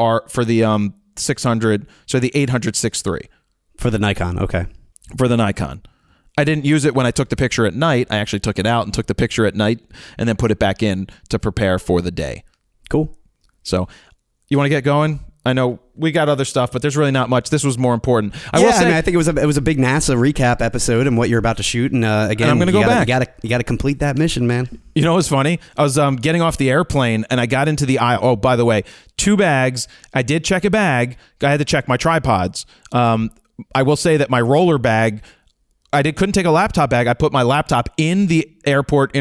600, so the 800-6.3.
For the Nikon, okay.
For the Nikon. I didn't use it when I took the picture at night. I actually took it out and took the picture at night and then put it back in to prepare for the day.
Cool.
So you want to get going? I know we got other stuff, but there's really not much. This was more important.
I think it was a big NASA recap episode and what you're about to shoot. And again,
I'm going to go back.
You got to complete that mission, man.
You know what's funny? I was getting off the airplane and I got into the aisle. Oh, by the way, 2 bags. I did check a bag. I had to check my tripods. I will say that my roller bag, couldn't take a laptop bag. I put my laptop in the airport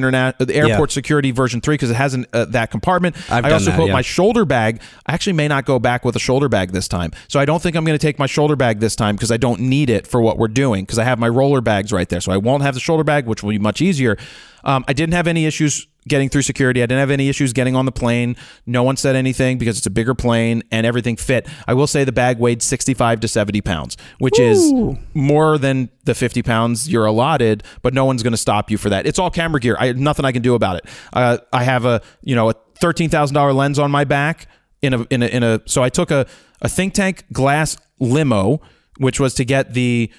security version 3 because it has that compartment. I also put my shoulder bag. I actually may not go back with a shoulder bag this time. So I don't think I'm going to take my shoulder bag this time because I don't need it for what we're doing, because I have my roller bags right there. So I won't have the shoulder bag, which will be much easier. I didn't have any issues getting through security. I didn't have any issues getting on the plane. No one said anything because it's a bigger plane and everything fit. I will say the bag weighed 65 to 70 pounds, which is more than the 50 pounds you're allotted, but no one's going to stop you for that. It's all camera gear. I have nothing I can do about it. I have a $13,000 lens on my back so I took a think tank glass limo, which was to get the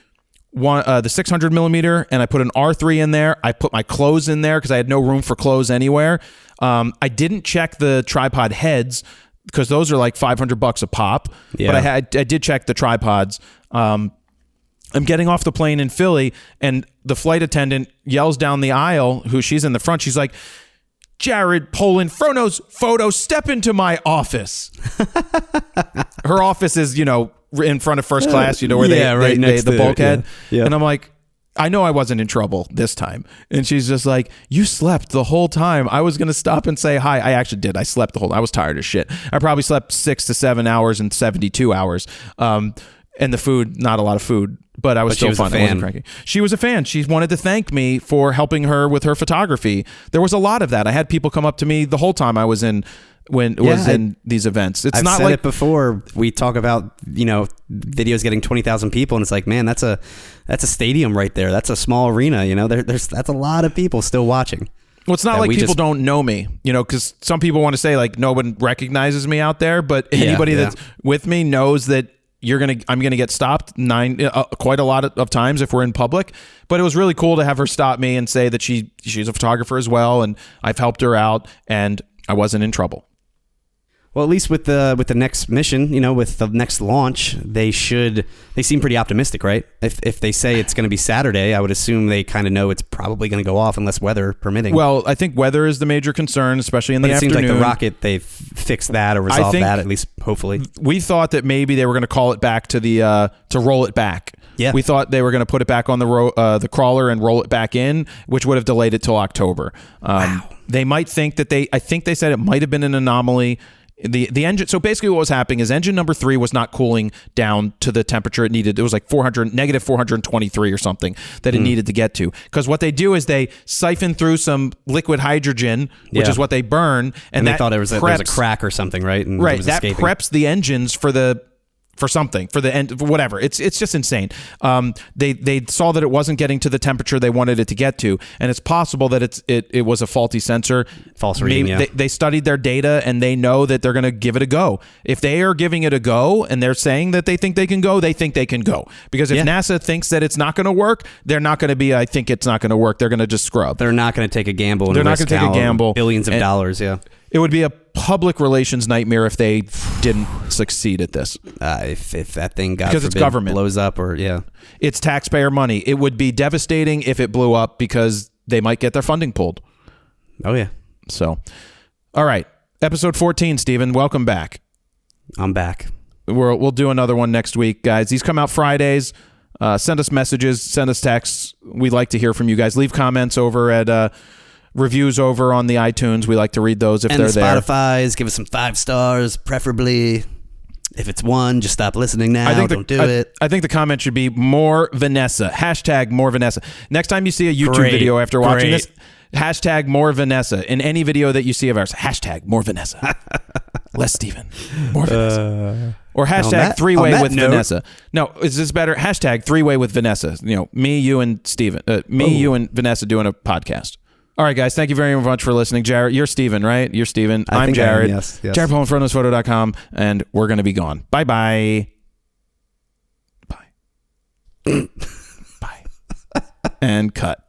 600 millimeter, and I put an R3 in there. I put my clothes in there because I had no room for clothes anywhere. I didn't check the tripod heads because those are like $500 a pop. Yeah. But I did check the tripods. I'm getting off the plane in Philly, and the flight attendant yells down the aisle, she's in the front. She's like, "Jared, Polin, Frono's photo, step into my office." Her office is, in front of first class, where they the bulkhead. Yeah. And I'm like, I know I wasn't in trouble this time. And she's just like, "You slept the whole time. I was going to stop and say hi." I actually did. I slept the whole time. I was tired as shit. I probably slept 6 to 7 hours in 72 hours. And the food, not a lot of food, but I was still fun. I wasn't cranky. She was a fan. She wanted to thank me for helping her with her photography. There was a lot of that. I had people come up to me the whole time I was in these events. It's not
said it before. We talk about videos getting 20,000 people, and it's like, man, that's a stadium right there. That's a small arena. That's a lot of people still watching.
Well, it's not like people don't know me, because some people want to say like no one recognizes me out there, but anybody that's with me knows that I'm gonna get stopped quite a lot of times if we're in public. But it was really cool to have her stop me and say that she's a photographer as well, and I've helped her out, and I wasn't in trouble.
Well, at least with the next mission, with the next launch, they seem pretty optimistic, right? If they say it's going to be Saturday, I would assume they kind of know it's probably going to go off unless weather permitting.
Well, I think weather is the major concern, especially in the afternoon.
It seems like the rocket, they've fixed that or resolved that, at least hopefully.
We thought that maybe they were going to call it back to to roll it back.
Yeah.
We thought they were going to put it back on the crawler and roll it back in, which would have delayed it till October.
Wow.
They might think that I think they said it might have been an anomaly. The engine. So basically, what was happening is engine number 3 was not cooling down to the temperature it needed. It was like negative 423 or something that it needed to get to. Because what they do is they siphon through some liquid hydrogen, which is what they burn, and
they
that
thought there was a crack or something, right? And
right. That preps the engines for the end, whatever. It's just insane. They saw that it wasn't getting to the temperature they wanted it to get to, and it's possible that it was a faulty sensor.
False reading.
Maybe they studied their data and they know that they're going to give it a go. If they are giving it a go and they're saying that they think they can go, they think they can go. Because if NASA thinks that it's not going to work, they're not going to be. I think it's not going to work. They're going to just scrub.
They're not going to take a gamble.
They're not going to take a gamble.
Billions of dollars. Yeah.
It would be a public relations nightmare if they didn't succeed at this.
If that thing, God
because
forbid,
it's government
blows up,
it's taxpayer money. It would be devastating if it blew up because they might get their funding pulled.
Oh yeah.
So, all right, episode 14, Stephen. Welcome back.
I'm back.
We'll do another one next week, guys. These come out Fridays. Send us messages. Send us texts. We'd like to hear from you guys. Leave comments over at. Reviews over on the iTunes. We like to read those if they're there.
And the Spotify's, give us some 5 stars, preferably. If it's 1, just stop listening now. Don't do it.
I think the comment should be more Vanessa. Hashtag more Vanessa. Next time you see a YouTube video after watching this, hashtag more Vanessa. In any video that you see of ours, hashtag more Vanessa. Less Steven. More Vanessa. Or hashtag 3-way with Vanessa. No, is this better? Hashtag 3-way with Vanessa. Me, you, and Steven. You, and Vanessa doing a podcast. All right, guys. Thank you very much for listening. Jared, you're Steven, right? You're Steven. I'm Jared.
Yes.
Jared Polin, PhotoPhoto.com, and we're going to be gone. Bye-bye. Bye. Bye. And cut.